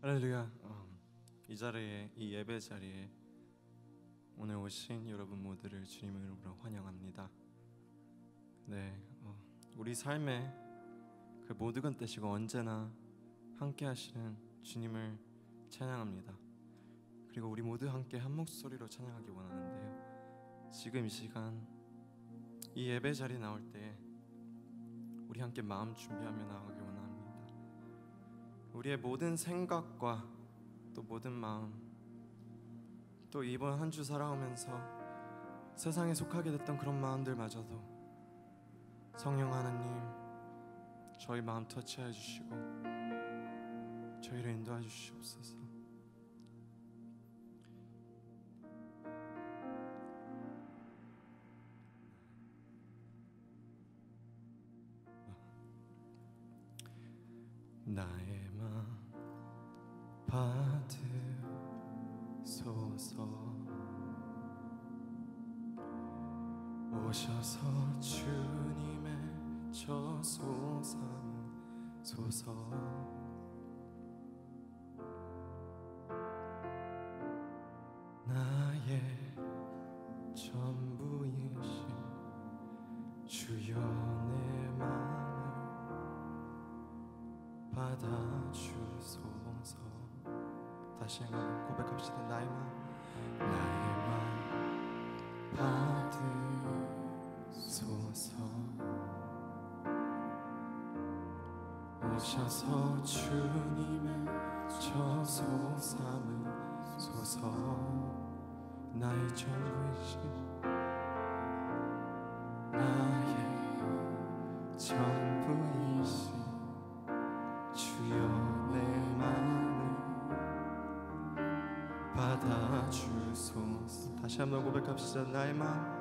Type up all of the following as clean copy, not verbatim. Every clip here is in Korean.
할렐루야. 이 자리에, 이 예배 자리에 오늘 오신 여러분 모두를 주님의 이름으로 환영합니다. 네, 우리 삶에 그 모든 때시고 언제나 함께 하시는 주님을 찬양합니다. 그리고 우리 모두 함께 한 목소리로 찬양하기 원하는데요, 지금 이 시간 이 예배 자리에 나올 때 우리 함께 마음 준비하며 나오기 원합니다. 우리의 모든 생각과 또 모든 마음, 또 이번 한 주 살아오면서 세상에 속하게 됐던 그런 마음들마저도 성령 하나님 저희 마음 터치해 주시고 저희를 인도해 주시옵소서. 나의 마음 받으소서. 오셔서 주님의 저소 삼으소서. 나의 전부이신 주여 내 마음을 받아주소서. 다시 한번 고백합시다. 나의 마음 받으소서. 오셔서 주님의 저소 삼으소서. 나의 전부이신 나의 전부이신 주여 내 마음을 받아주소서. 다시 한번 고백합시다. 나의 마음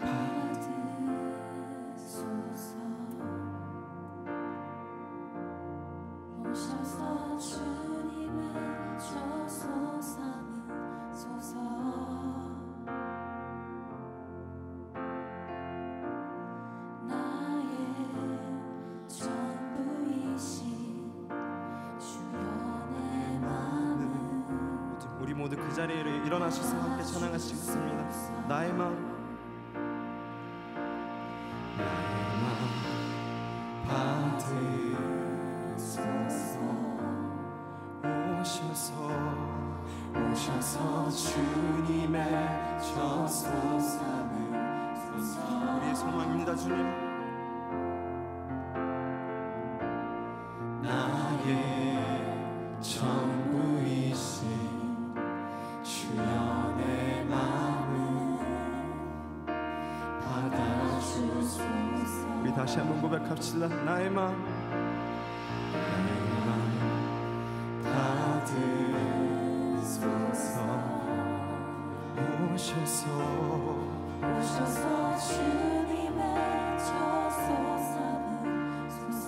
받으소서. 오셔서 주님의 저소 삼으소서. 나의 전부이신 주여 내 마음을. 우리 모두 그 자리에 일어나셔서 함께 찬양하시겠습니다. 나의 마음 받으소서. 오셔서 주님의 저소 삼으소서. 우리의 소망입니다. 주님 나의 전부이신 주여 내 마음을 받아주소서. 우리 다시 한번 고백합시다. 나의 마음 받으소서. 오셔서 주님의 저소 삼으소서.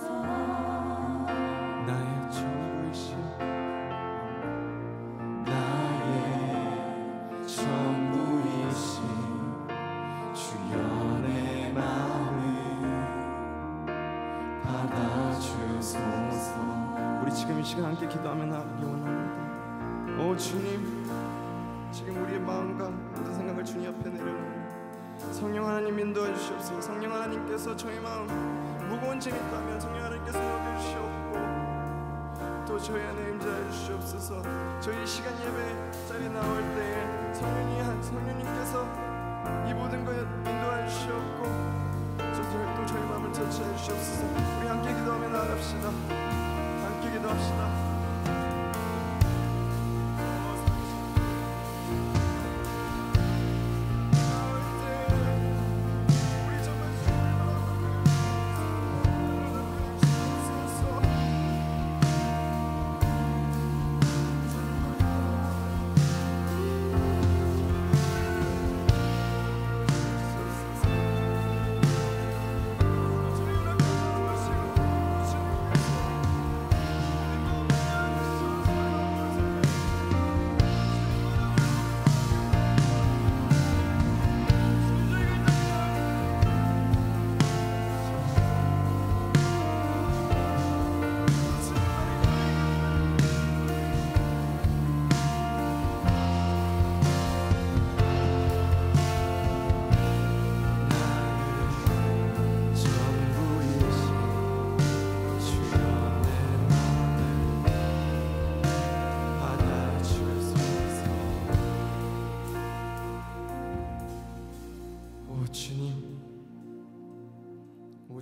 나의 전부이신 나의 전부이신 주여 내 마음을 받아주소서. 우리 지금 이 시간 함께 기도하며 나가기 원합니다. 오 주님, 지금 우리의 마음과 모든 생각을 주님 앞에 내려놓습니다. 성령 하나님 인도해 주시옵소서. 성령 하나님께서 저희 마음 무거운 짐이 있다면 성령 하나님께서 녹여주시옵고 또 저희 안에 임재해 주시옵소서. 저희 시간 예배 자리에 나올 때에 성령님께서 이 모든 것 인도해 주시옵고 또 저희 마음을 터치해 주시옵소서. 우리 함께 기도하며 나갑시다. 함께 기도합시다.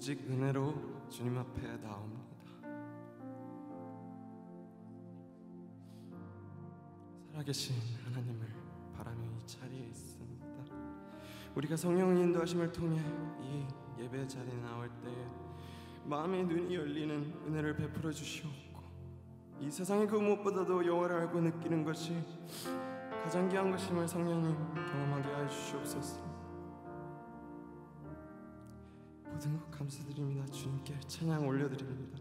오직 은혜로 주님 앞에 나옵니다. 살아계신 하나님을 바라며 이 자리에 있습니다. 우리가 성령의 인도하심을 통해 이 예배 자리에 나올 때에 마음의 눈이 열리는 은혜를 베풀어 주시옵고, 이 세상의 그 무엇보다도 여호와를 알고 느끼는 것이 가장 귀한 것임을 성령님 경험하게 하여 주시옵소서. 모든 것 감사드립니다. 주님께 찬양 올려드립니다.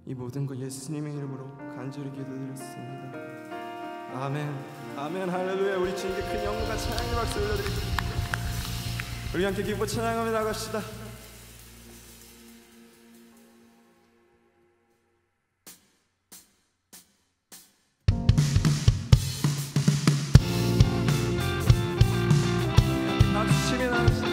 이 모든 것 예수님의 이름으로 간절히 기도드렸습니다. 아멘. 아멘. 할렐루야. 우리 주님께 큰 영광과 찬양의 박수 올려드립니다. 우리 함께 기뻐 찬양하며 나갑시다. 박수 치며 나갑시다.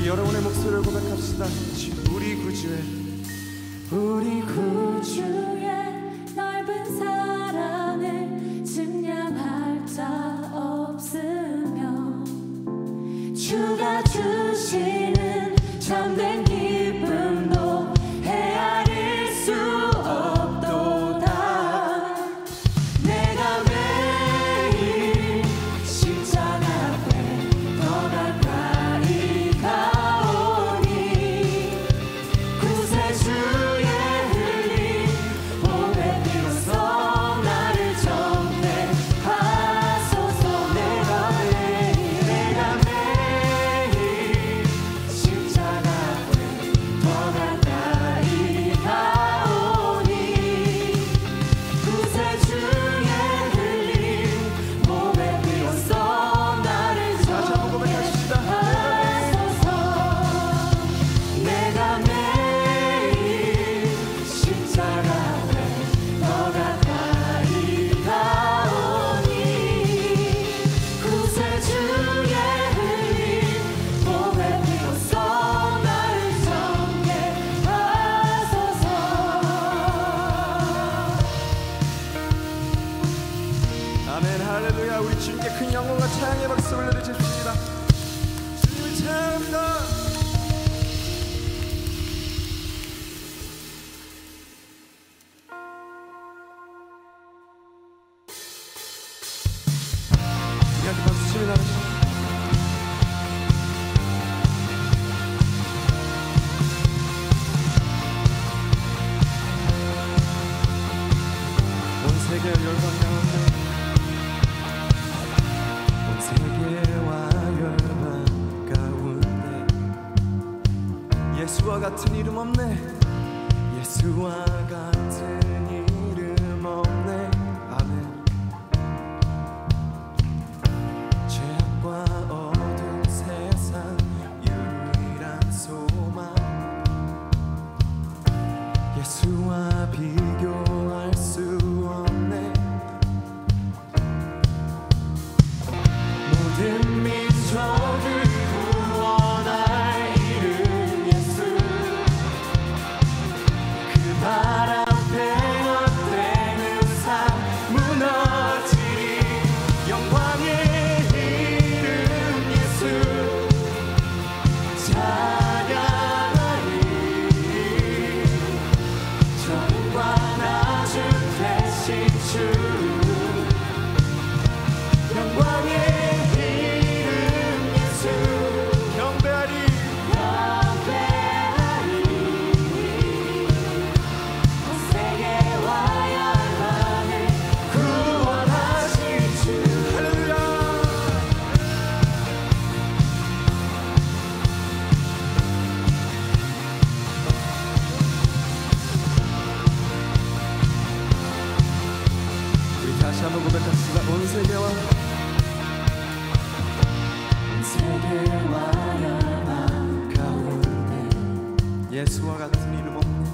여러분의 목소리를 고백합시다. 우리 구주의 넓은 사랑을 증량할 자 없으며, 주가 주시는 참된 기쁨도 헤아릴 수 없도다. 내가 매일 십자가 앞에 더 가까이 가오니, 구세주의 흘린 몸의 피로써 나를 정죄하소서. 내가 매일 십자가 앞에 더 가까이 가오니, 구세주의 흘린 몸의 피로써 나를 정죄하소서. 내가 매일 십자가 앞에 더 가까이 가오니, 구세주의 흘린 몸의 피로써 나를 정죄하소서. 아멘. 할렐루야. 우리 주님께 큰 영광과 찬양의 박수 올려드리십시다. 주님을 찬양합니다. 같이 박수 치며 나가시죠. 온 세계를 열방하네. 온 세계와 열방 가운데 예수와 같은 이름 없네. 예수와 같은 이름 없네. 아멘. 죄악과 어두운 세상 유일한 소망 예수와 비교할 수 없네. 모든 민족을 구원할 이름 예수. 그 발 앞에 헛되는 삶 무너지리. 영광의 이름 예수 찬양하리. 정과 낮은 대신 주 영광의 이름 예수 경배하리. 온 세계와 열방을 구원하신 주. 할렐루야. 우리 다시 한번 고백합시다. 온 세계와 열방 가운데 예수와 같은 이름 없네.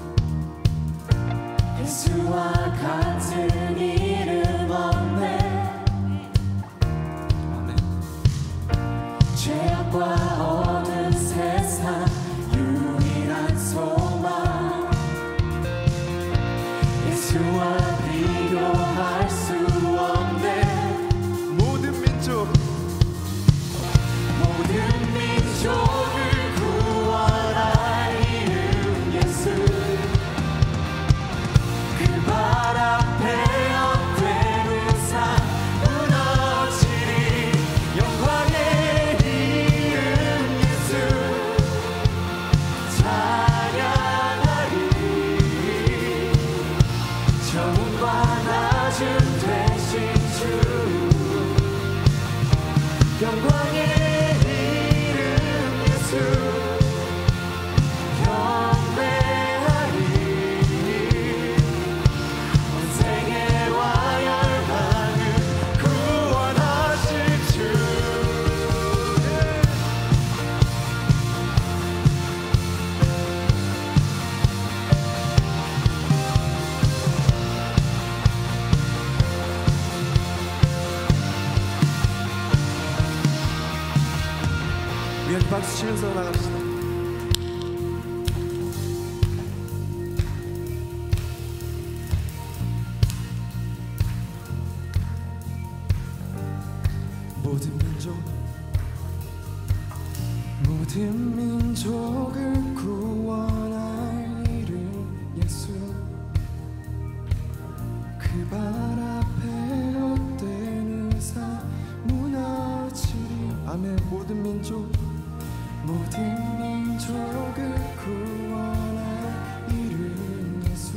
예수와 같은 이름 없네. 아멘. 죄악과 어두운 세상 유일한 소망 예수와 비교할 수 없네. 모든 민족을 구원할 이름 예수. 그 발 앞에 헛되는 삶 무너지리. 영광의 이름 예수 찬양하리. 정과 낮은 되신 주 영광의 이름 예수 경배하리. 온 세계와 열방을 구원하실 주. 우리 같이 박수 치면서 나갑시다. 모든 민족을 구원할 이름 예수. 그 발 앞에 헛되는 삶 무너지리. 아멘. 모든 민족을 구원할 이름 예수.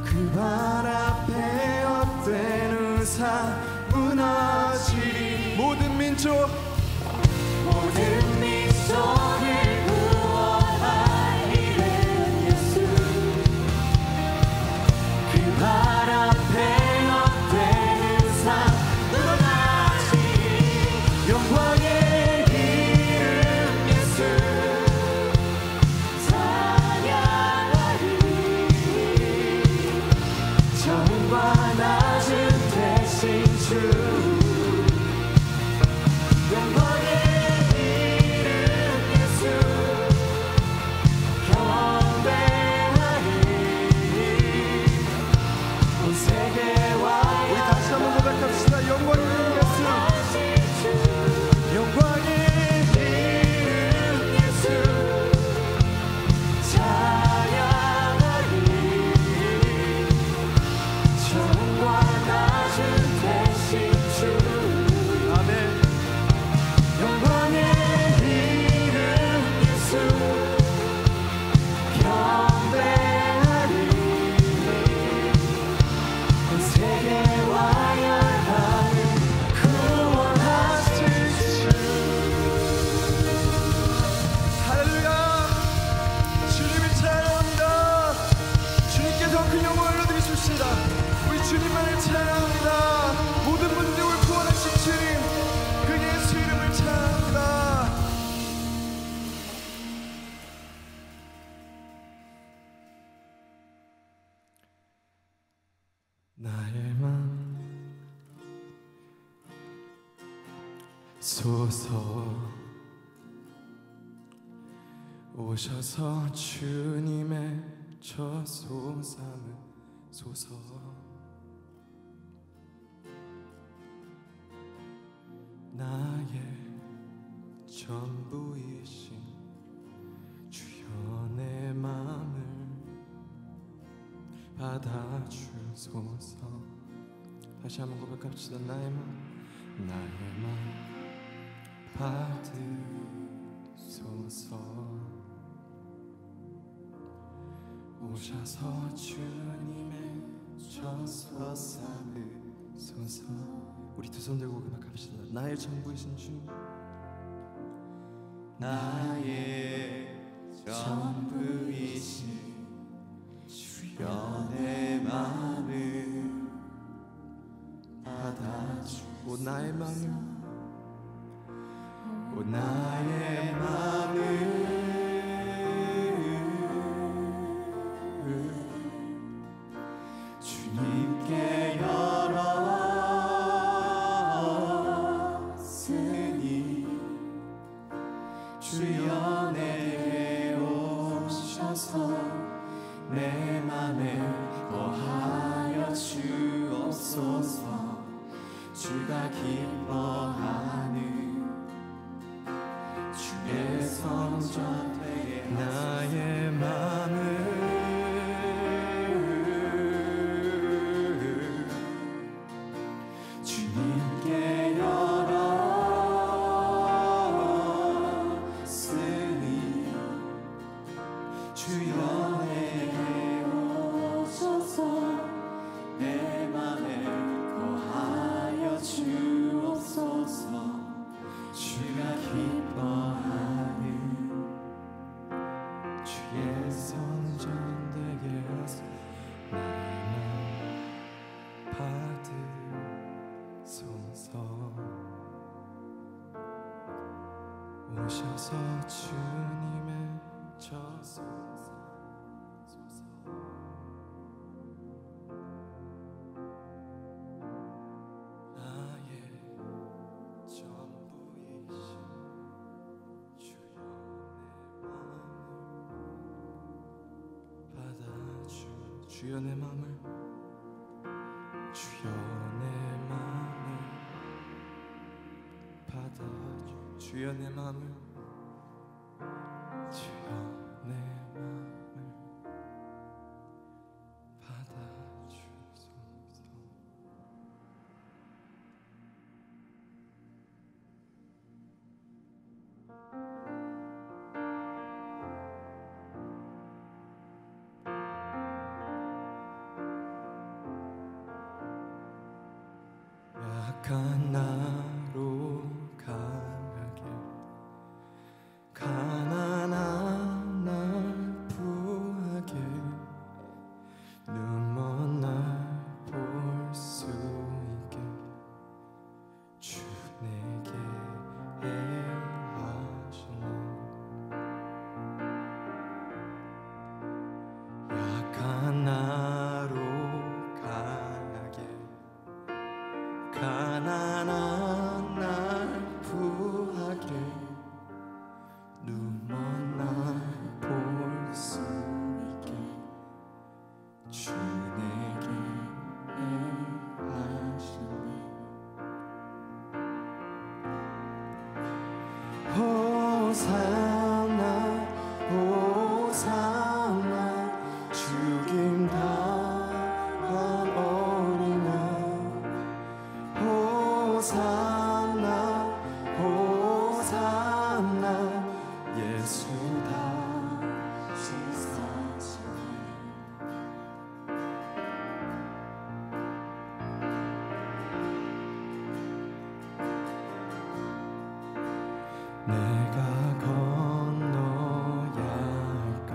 그 발 앞에 헛되는 삶 무너지리. 모든 민족을 구원할 이름 예수. 그 발 앞에 헛되는 삶 무너지리. 영광의 이름 예수 찬양하리. 정과 낮은 대신 주 영광의 이름 예수 경배하리. 온 세계와 우리 다시 한번 고백합시다. 영광의 이름 예수 영광의 이름 예수 찬양하리. 정과 낮은 대신 주 소서 오셔서 주님의 저소 삼으소서. 나의 전부이신 주여 내 맘을 받아주소서. 다시 한번 고백합시다. 나의 맘 받으소서. 오셔서 주님의 저소 삼으소서. 우리 두 손 들고 고백합시다. 나의 전부이신 주, 나의 전부이신 주여 내 맘을 받아주고 나의 맘을 나의 맘을 주님께 열었으니 주여 내게 오셔서 내 맘에 거하여 주옵소서. 주가 기뻐하는 주의 성전 되게 나의 맘을 주님께 열었으니 주여 내게 오셔서 내 맘에 거하여 주옵소서. 주가 기뻐하는 주의 성전 되게 하소. 나의 맘 받으소서. 오셔서 주님의 저소 삼으소서. 나의 전부이신 주여 내 맘을 받아주. 주여 내 맘을 받아주. 주여 내 맘을 받아주소서. 약한 나로 강하게 가난한 날 부하게 눈먼 날 볼 수 있게 주 내게 하시네. 약한 나로 강하게 가난한 날 부하게 눈먼 날 볼 수 있게 주 내게 하시네. 호산나 호산나 죽임 당한 어린아. 호산나 호산나 예수 다시 사시네. 내가 건너야 할까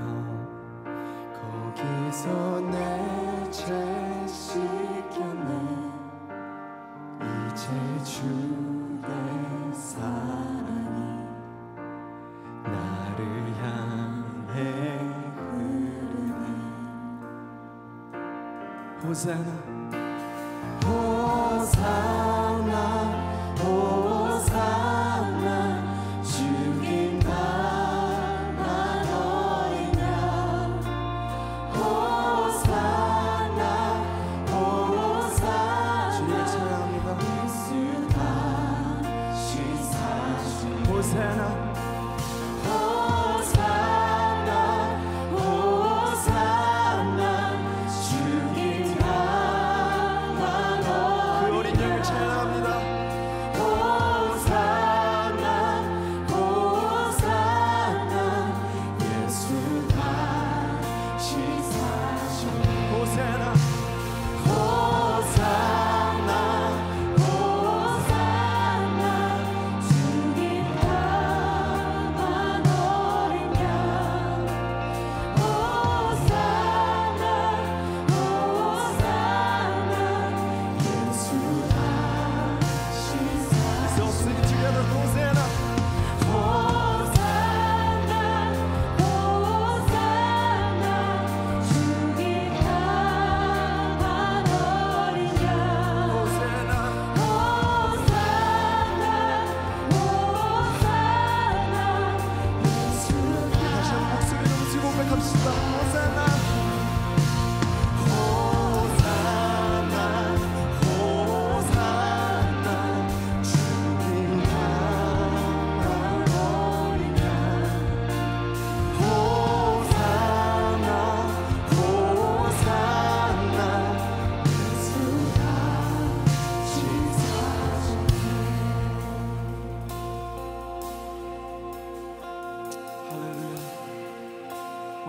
거기서 내 죄 씻겼네. 이제 주의 사랑이 나를 향해 흐르네. 호산나 호산나 호산나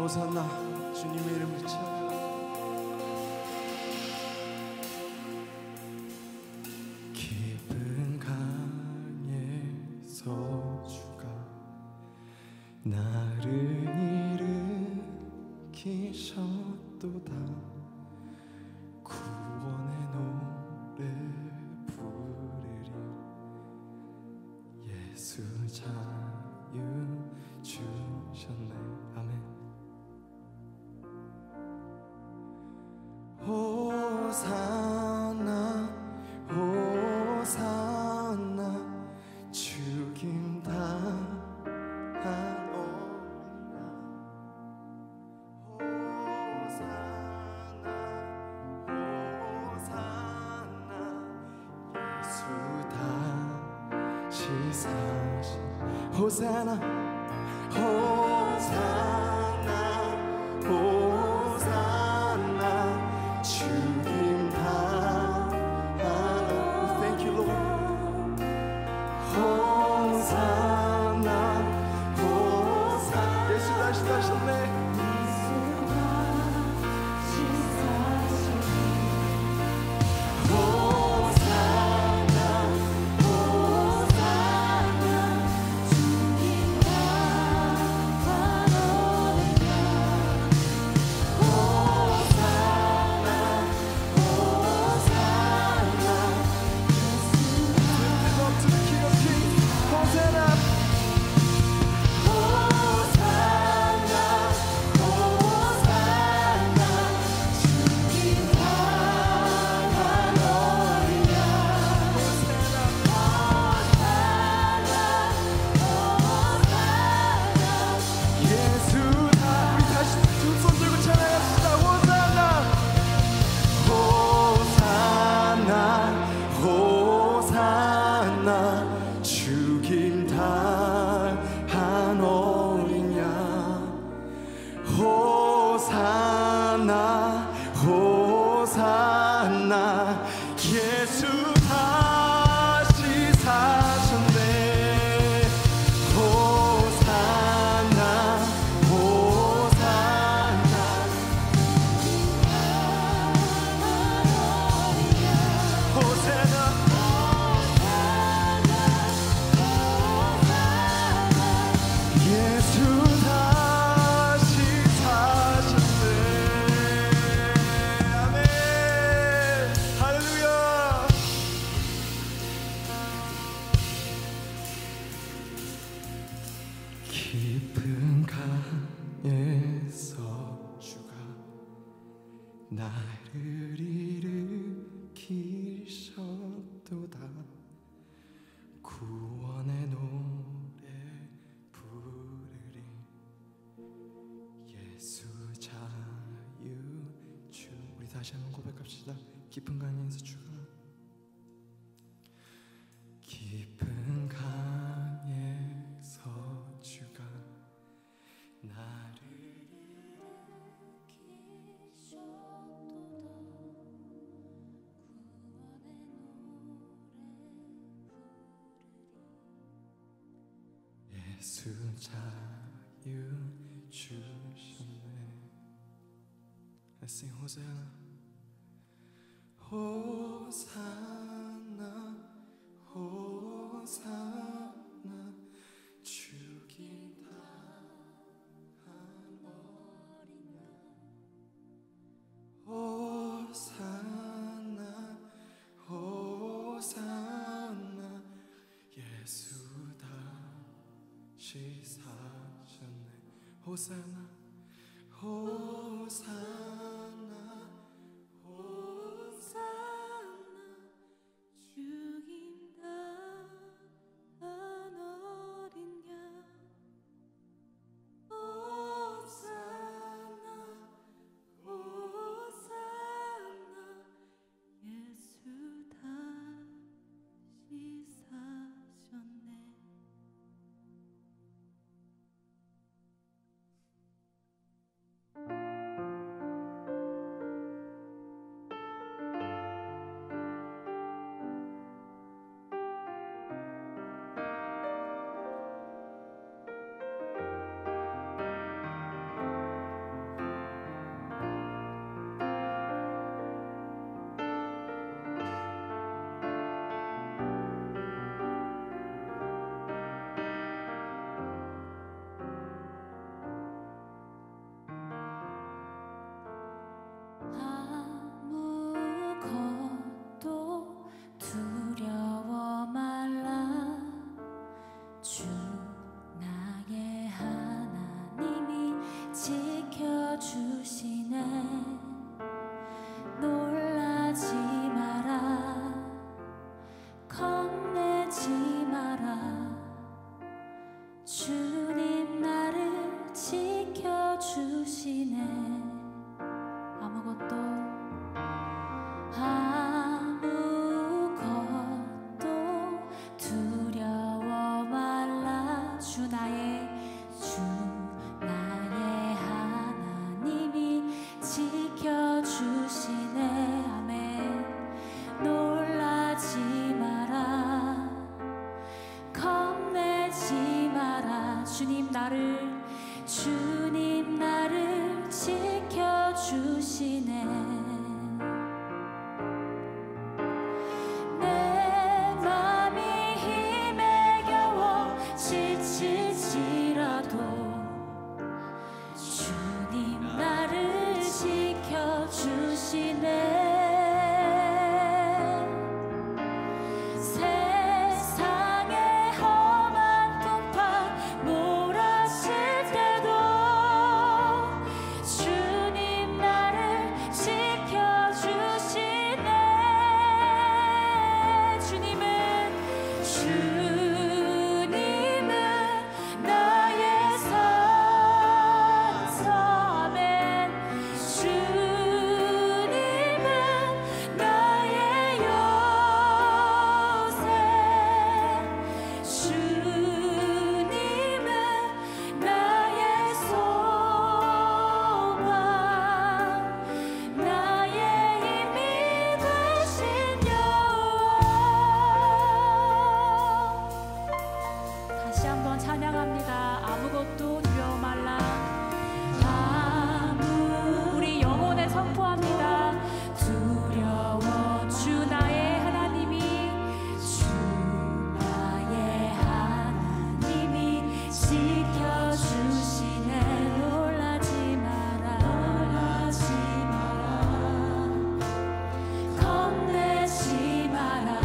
호산나 주님의 이름을 찬양. 깊은 강에서 주가 나를 일으키셨도다. 구원의 노래 부르리. 예수 자유 주셨네. 아멘. 호산나 호산나 죽임 당한 어린양. 호산나 호산나 예수 다시 사신. 호산나 호산나 호산나 죽임 당한. Thank you Lord. 호산나 호산나 예수 다시 사셨네. 깊은 강에서 주가 나를 일으키셨도다. 구원의 노래 부르리. 예수 자유 주. 우리 다시 한번 고백합시다. 깊은 강에서 주가 깊은 강에서 주가 나를 예수 자유 주셨네. Let's sing 호산나 호산나 호산나 죽임 당한 어린 양. 호산나 호산나 예수 다시 사셨네. 호산나 호산나 호산나 죽임 당한 어린 양. 호산나 호산나 예수 다시 사셨네. 두려워 말라 주 나의 하나님이 지켜주시네 놀라지 마라 겁내지 마라 주님 나를 지켜주시네 아무것도 두려워 말라 주 나의 하나님이 지켜주시네 아멘 놀라지 마라 겁내지 마라 주님 나를 지켜주시네 내 맘이 힘에 겨워 지칠지라도 주님 나를 지켜주시네 세상의 험한 풍파 몰아칠 때도 주님 나를 지켜주시네 주님은 나의 산성 아멘 주님은 나의 요새 주님은 나의 소망 나의 힘이 되신 여호와 다시 한번 찬양합니다. 아무것도 두려워 말라 우리 영혼에 선포합니다. 두려워 주 나의 하나님이 지켜주시네 놀라지 마라 겁내지 마라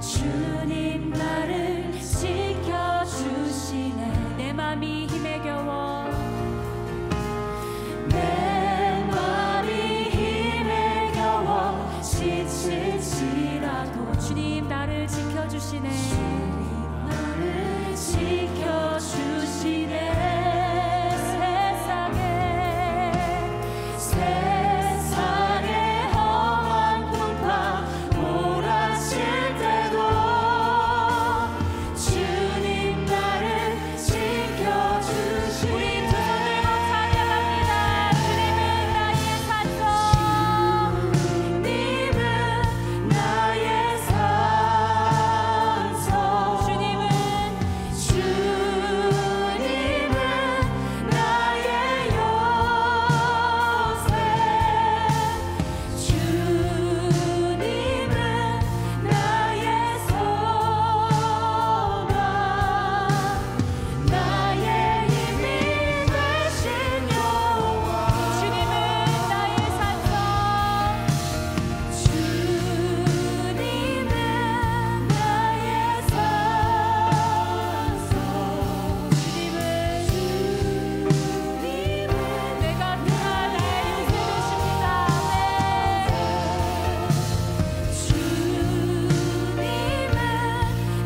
주님 나를 지켜주시네 내 맘이 힘에 겨워 지칠지라도 주님 나를 지켜주시네 세상의 험한 풍파 몰아칠 때도 주님 나를 지켜주시네 우리 두 손 들고 찬양합니다. 주님은 나의 산성 주님은 나의 산성 주님은 나의 요새 주님은 나의 소망 나의 힘이 되신 여호와 주님은 나의 산성 주님은 나의 산성 주님은 내가 그가 나의 요새 되십니다 주님은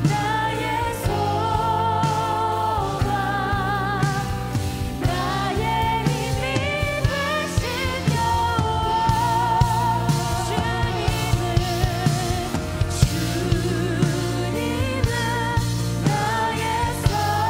나의 소망 나의 힘이 되신 여호와 주님은 나의 산성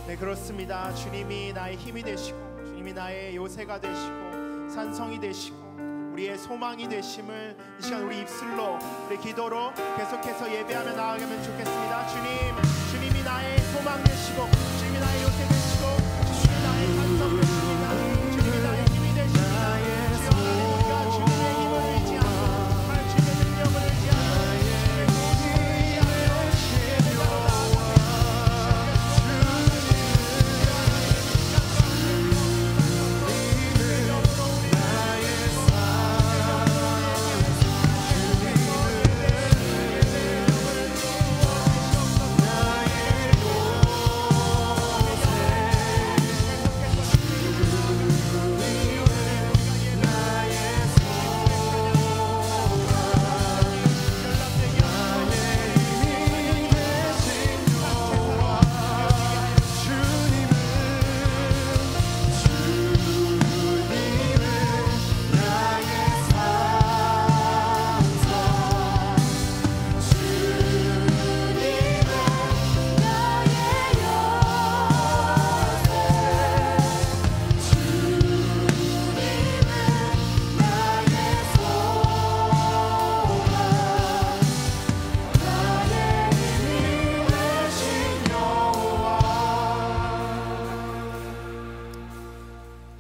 네, 그렇습니다. 주님이 나의 힘이 되시고 주님이 나의 요새가 되시고 산성이 되시고 우리의 소망이 되심을 이 시간 우리 입술로 우리 기도로 계속해서 예배하며 나아가면 좋겠습니다. 주님이 나의 소망 되시고 주님이 나의 요새 되시고 주님이 나의 간섭 되십니다. 주님이 나의 힘이 되십니다. 주여 하나님 우리가 주님의 힘을 의지하고 하나님 주님의 능력을 의지하고 주님의 도움을 의지하며 예배자로 나아갑니다.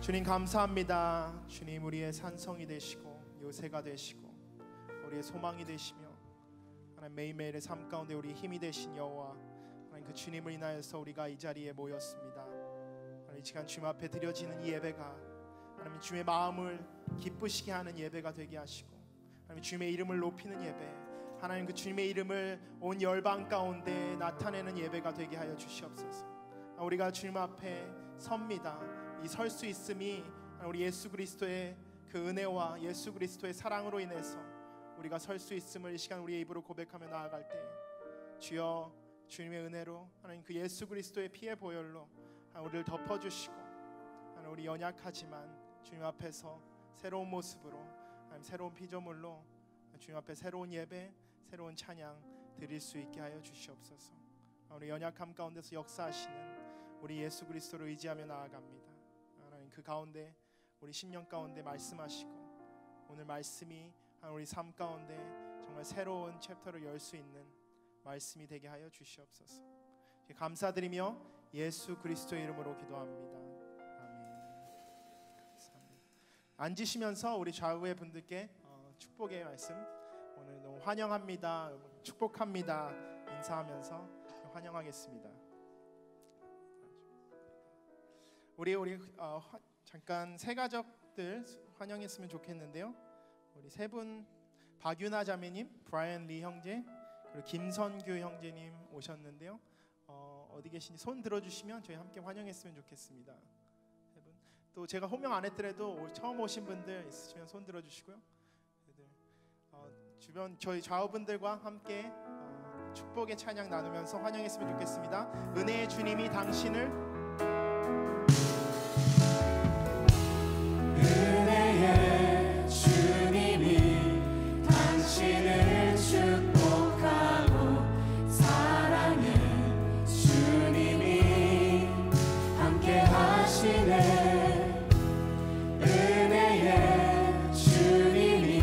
주님 감사합니다. 주님 우리의 산성이 되시고 요새가 되시고 우리의 소망이 되시며 하나님 매일매일의 삶 가운데 우리의 힘이 되신 여호와 하나님 그 주님을 인하여서 우리가 이 자리에 모였습니다. 하나님 이 시간 주님 앞에 드려지는 이 예배가 하나님 주님의 마음을 기쁘시게 하는 예배가 되게 하시고 하나님 주님의 이름을 높이는 예배 하나님 그 주님의 이름을 온 열방 가운데 나타내는 예배가 되게 하여 주시옵소서. 우리가 주님 앞에 섭니다. 이 설 수 있음이 우리 예수 그리스도의 그 은혜와 예수 그리스도의 사랑으로 인해서 우리가 설 수 있음을 이 시간 우리의 입으로 고백하며 나아갈 때 주여 주님의 은혜로 하나님 그 예수 그리스도의 피의 보혈로 우리를 덮어주시고 하나님 우리 연약하지만 주님 앞에서 새로운 모습으로 하나님 새로운 피조물로 주님 앞에 새로운 예배 새로운 찬양 드릴 수 있게 하여 주시옵소서. 우리 연약함 가운데서 역사하시는 우리 예수 그리스도를 의지하며 나아갑니다. 하나님 그 가운데 우리 심령 가운데 말씀하시고 오늘 말씀이 우리 삶 가운데 정말 새로운 챕터를 열 수 있는 말씀이 되게 하여 주시옵소서. 감사드리며 예수 그리스도의 이름으로 기도합니다. 아멘. 감사합니다. 앉으시면서 우리 좌우의 분들께 축복의 말씀 오늘 너무 환영합니다, 축복합니다 인사하면서 환영하겠습니다. 우리 잠깐 새 가족들 환영했으면 좋겠는데요. 우리 세 분 박윤아 자매님, 브라이언 리 형제, 그리고 김선규 형제님 오셨는데요. 어디 계신지 손 들어주시면 저희 함께 환영했으면 좋겠습니다. 세 분. 또 제가 호명 안 했더라도 처음 오신 분들 있으시면 손 들어주시고요. 주변 저희 좌우분들과 함께 축복의 찬양 나누면서 환영했으면 좋겠습니다. 은혜의 주님이 당신을 축복하고 사랑해 주님이 함께 하시네. 은혜의 주님이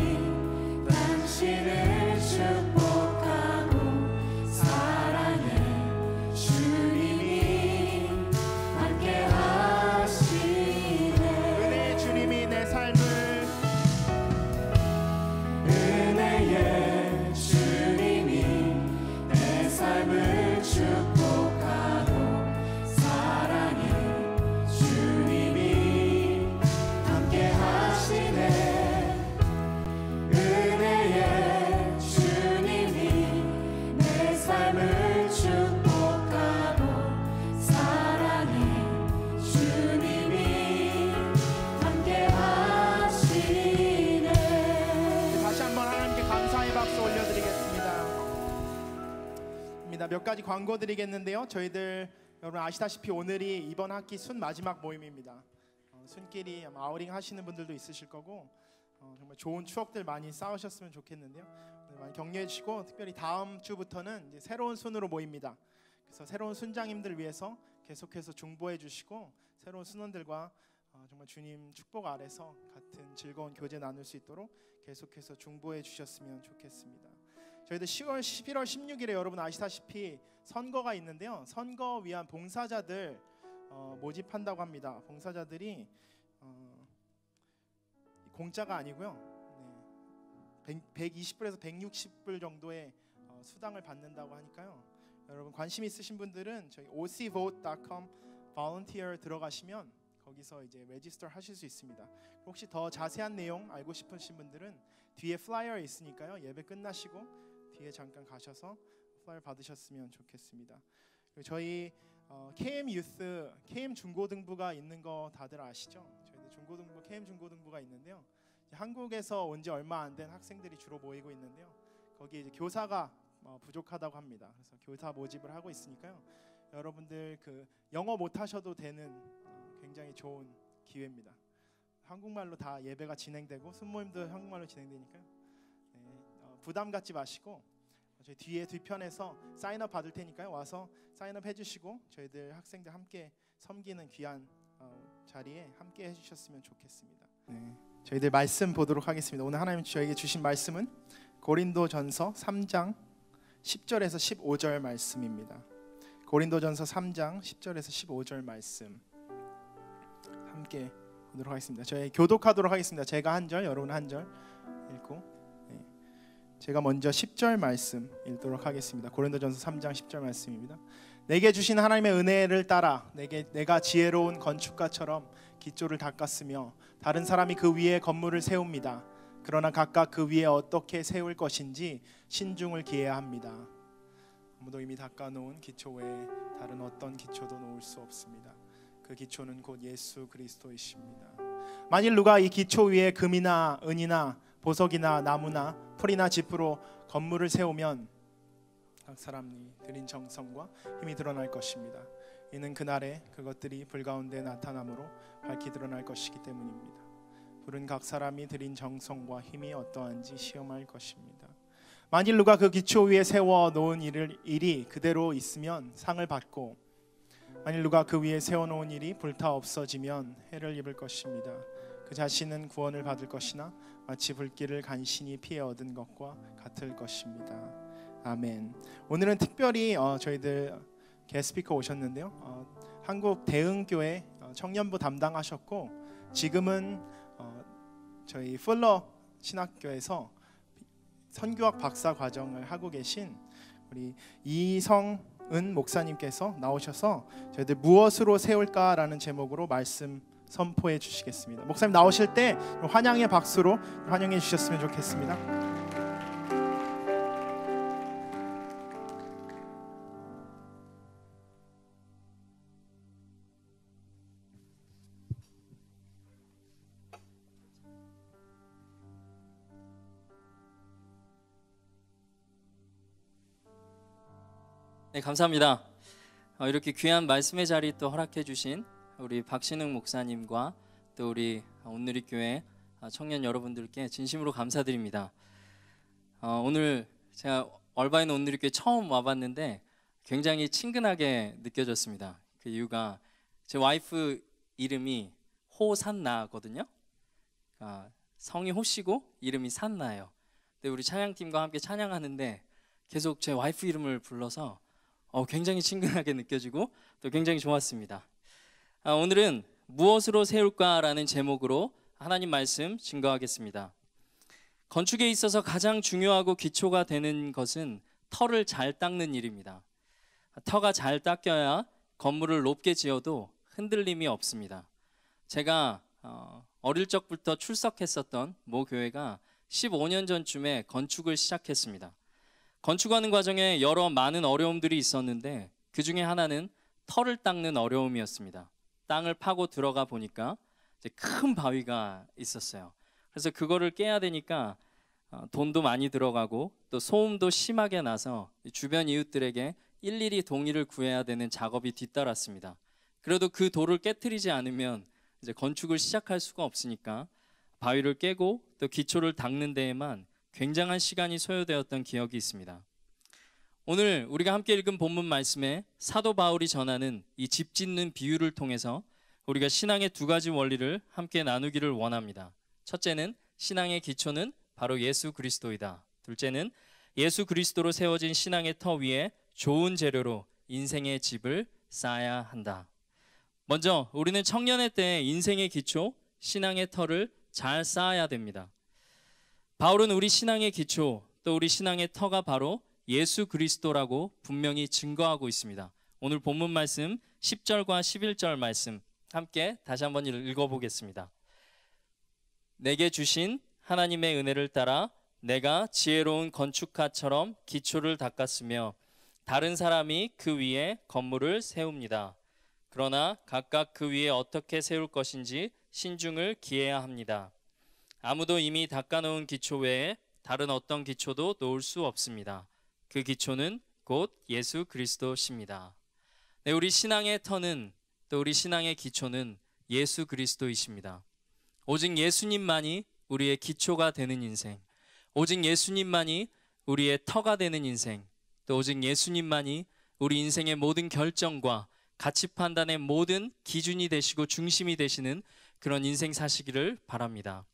당신을 축복하고 사랑해 주님이 함께 하시네. 은혜의 주님이 내 삶을 몇 가지 광고 드리겠는데요. 저희들 여러분 아시다시피 오늘이 이번 학기 순 마지막 모임입니다. 순끼리 아마 아우링 하시는 분들도 있으실 거고 정말 좋은 추억들 많이 쌓으셨으면 좋겠는데요. 많이 격려해 주시고 특별히 다음 주부터는 이제 새로운 순으로 모입니다. 그래서 새로운 순장님들 위해서 계속해서 중보해 주시고 새로운 순원들과 정말 주님 축복 아래서 같은 즐거운 교제 나눌 수 있도록 계속해서 중보해 주셨으면 좋겠습니다. 저희들 11월 16일에 여러분 아시다시피 선거가 있는데요. 선거 위한 봉사자들 모집한다고 합니다. 봉사자들이 공짜가 아니고요. 120불에서 160불 정도의 수당을 받는다고 하니까요. 여러분 관심 있으신 분들은 저희 ocvote.com volunteer 들어가시면 거기서 이제 레지스터 하실 수 있습니다. 혹시 더 자세한 내용 알고 싶으신 분들은 뒤에 플라이어 있으니까요. 예배 끝나시고 뒤에 잠깐 가셔서 플라이어 받으셨으면 좋겠습니다. 그리고 저희 KM 유스, KM 중고등부가 있는 거 다들 아시죠? 저희들 중고등부, KM 중고등부가 있는데요. 한국에서 온 지 얼마 안 된 학생들이 주로 모이고 있는데요. 거기 이제 교사가 부족하다고 합니다. 그래서 교사 모집을 하고 있으니까요. 여러분들 그 영어 못 하셔도 되는 굉장히 좋은 기회입니다. 한국말로 다 예배가 진행되고 순모임도 한국말로 진행되니까요. 부담 갖지 마시고 저희 뒤에 뒤편에서 사인업 받을 테니까요. 와서 사인업 해주시고 저희들 학생들 함께 섬기는 귀한 자리에 함께 해주셨으면 좋겠습니다. 저희들 말씀 보도록 하겠습니다. 오늘 하나님 저에게 주신 말씀은 고린도전서 3장 10절에서 15절 말씀입니다. 고린도전서 3장 10절에서 15절 말씀 함께 보도록 하겠습니다. 저희 교독하도록 하겠습니다. 제가 한 절, 여러분 한 절 읽고 제가 먼저 10절 말씀 읽도록 하겠습니다. 고린도전서 3장 10절 말씀입니다. 내게 주신 하나님의 은혜를 따라 내가 지혜로운 건축가처럼 기초를 닦았으며 다른 사람이 그 위에 건물을 세웁니다. 그러나 각각 그 위에 어떻게 세울 것인지 신중을 기해야 합니다. 아무도 이미 닦아놓은 기초 외에 다른 어떤 기초도 놓을 수 없습니다. 그 기초는 곧 예수 그리스도이십니다. 만일 누가 이 기초 위에 금이나 은이나 보석이나 나무나 풀이나 짚으로 건물을 세우면 각 사람이 들인 정성과 힘이 드러날 것입니다. 이는 그날에 그것들이 불 가운데 나타남으로 밝히 드러날 것이기 때문입니다. 불은 각 사람이 들인 정성과 힘이 어떠한지 시험할 것입니다. 만일 누가 그 기초 위에 세워 놓은 일이 그대로 있으면 상을 받고 만일 누가 그 위에 세워놓은 일이 불타 없어지면 해를 입을 것입니다. 그 자신은 구원을 받을 것이나 마치 불길을 간신히 피해 얻은 것과 같을 것입니다. 아멘. 오늘은 특별히 저희들 게스트스피커 오셨는데요. 한국 대흥교회 청년부 담당하셨고 지금은 저희 풀러 신학교에서 선교학 박사 과정을 하고 계신 우리 이성은 목사님께서 나오셔서 저희들 무엇으로 세울까라는 제목으로 말씀 선포해 주시겠습니다. 목사님 나오실 때 환영의 박수로 환영해 주셨으면 좋겠습니다. 네, 감사합니다. 이렇게 귀한 말씀의 자리 또 허락해 주신 우리 박신흥 목사님과 또 우리 온누리교회 청년 여러분들께 진심으로 감사드립니다. 오늘 제가 얼바인 온누리교회 처음 와봤는데 굉장히 친근하게 느껴졌습니다. 그 이유가 제 와이프 이름이 호산나거든요. 성이 호씨고 이름이 산나예요. 근데 우리 찬양팀과 함께 찬양하는데 계속 제 와이프 이름을 불러서 굉장히 친근하게 느껴지고 또 굉장히 좋았습니다. 오늘은 무엇으로 세울까라는 제목으로 하나님 말씀 증거하겠습니다. 건축에 있어서 가장 중요하고 기초가 되는 것은 터를 잘 닦는 일입니다. 터가 잘 닦여야 건물을 높게 지어도 흔들림이 없습니다. 제가 어릴 적부터 출석했었던 모 교회가 15년 전쯤에 건축을 시작했습니다. 건축하는 과정에 많은 어려움들이 있었는데 그 중에 하나는 터를 닦는 어려움이었습니다. 땅을 파고 들어가 보니까 이제 큰 바위가 있었어요. 그래서 그거를 깨야 되니까 돈도 많이 들어가고 또 소음도 심하게 나서 주변 이웃들에게 일일이 동의를 구해야 되는 작업이 뒤따랐습니다. 그래도 그 돌을 깨트리지 않으면 이제 건축을 시작할 수가 없으니까 바위를 깨고 또 기초를 닦는 데에만 굉장한 시간이 소요되었던 기억이 있습니다. 오늘 우리가 함께 읽은 본문 말씀에 사도 바울이 전하는 이 집 짓는 비유를 통해서 우리가 신앙의 두 가지 원리를 함께 나누기를 원합니다. 첫째는 신앙의 기초는 바로 예수 그리스도이다. 둘째는 예수 그리스도로 세워진 신앙의 터 위에 좋은 재료로 인생의 집을 쌓아야 한다. 먼저 우리는 청년의 때 인생의 기초, 신앙의 터를 잘 쌓아야 됩니다. 바울은 우리 신앙의 기초, 또 우리 신앙의 터가 바로 예수 그리스도라고 분명히 증거하고 있습니다. 오늘 본문 말씀 10절과 11절 말씀 함께 다시 한번 읽어보겠습니다. 내게 주신 하나님의 은혜를 따라 내가 지혜로운 건축가처럼 기초를 닦았으며 다른 사람이 그 위에 건물을 세웁니다. 그러나 각각 그 위에 어떻게 세울 것인지 신중을 기해야 합니다. 아무도 이미 닦아놓은 기초 외에 다른 어떤 기초도 놓을 수 없습니다. 그 기초는 곧 예수 그리스도십니다. 네, 우리 신앙의 터는, 또 우리 신앙의 기초는 예수 그리스도이십니다. 오직 예수님만이 우리의 기초가 되는 인생, 오직 예수님만이 우리의 터가 되는 인생, 또 오직 예수님만이 우리 인생의 모든 결정과 가치 판단의 모든 기준이 되시고 중심이 되시는 그런 인생 사시기를 바랍니다.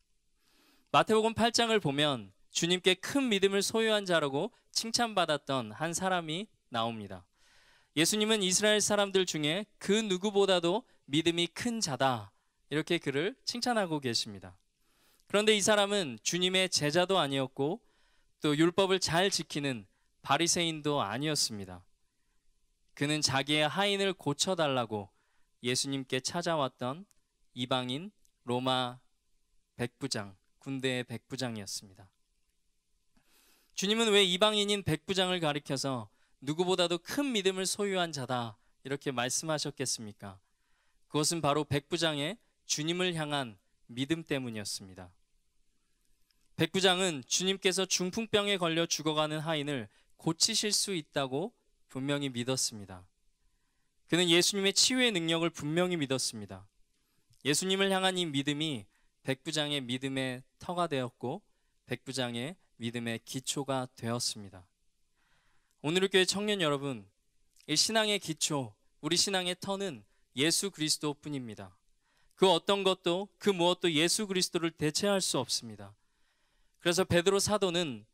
마태복음 8장을 보면 주님께 큰 믿음을 소유한 자라고 칭찬받았던 한 사람이 나옵니다. 예수님은 이스라엘 사람들 중에 그 누구보다도 믿음이 큰 자다, 이렇게 그를 칭찬하고 계십니다. 그런데 이 사람은 주님의 제자도 아니었고 또 율법을 잘 지키는 바리새인도 아니었습니다. 그는 자기의 하인을 고쳐달라고 예수님께 찾아왔던 이방인 로마 백부장, 군대의 백부장이었습니다. 주님은 왜 이방인인 백부장을 가리켜서 누구보다도 큰 믿음을 소유한 자다, 이렇게 말씀하셨겠습니까? 그것은 바로 백부장의 주님을 향한 믿음 때문이었습니다. 백부장은 주님께서 중풍병에 걸려 죽어가는 하인을 고치실 수 있다고 분명히 믿었습니다. 그는 예수님의 치유의 능력을 분명히 믿었습니다. 예수님을 향한 이 믿음이 백부장의 믿음의 터가 되었고 백부장의 믿음의 기초가 되었습니다. 오늘의 교회 청년 여러분, 이 신앙의 기초, 우리 신앙의 터는 예수 그리스도뿐입니다. 그 어떤 것도 그 무엇도 예수 그리스도를 대체할 수 없습니다. 그래서 베드로 사도는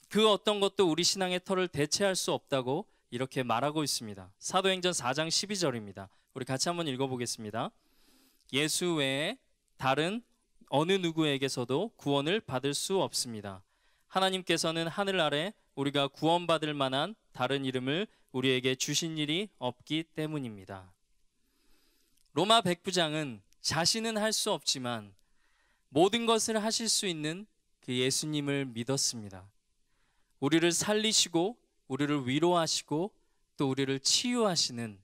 그 어떤 것도 우리 신앙의 터를 대체할 수 없다고 이렇게 말하고 있습니다. 사도행전 4장 12절입니다. 우리 같이 한번 읽어보겠습니다. 예수 외에 다른 어느 누구에게서도 구원을 받을 수 없습니다. 하나님께서는 하늘 아래 우리가 구원받을 만한 다른 이름을 우리에게 주신 일이 없기 때문입니다. 로마 백부장은 자신은 할 수 없지만 모든 것을 하실 수 있는 그 예수님을 믿었습니다. 우리를 살리시고 우리를 위로하시고 또 우리를 치유하시는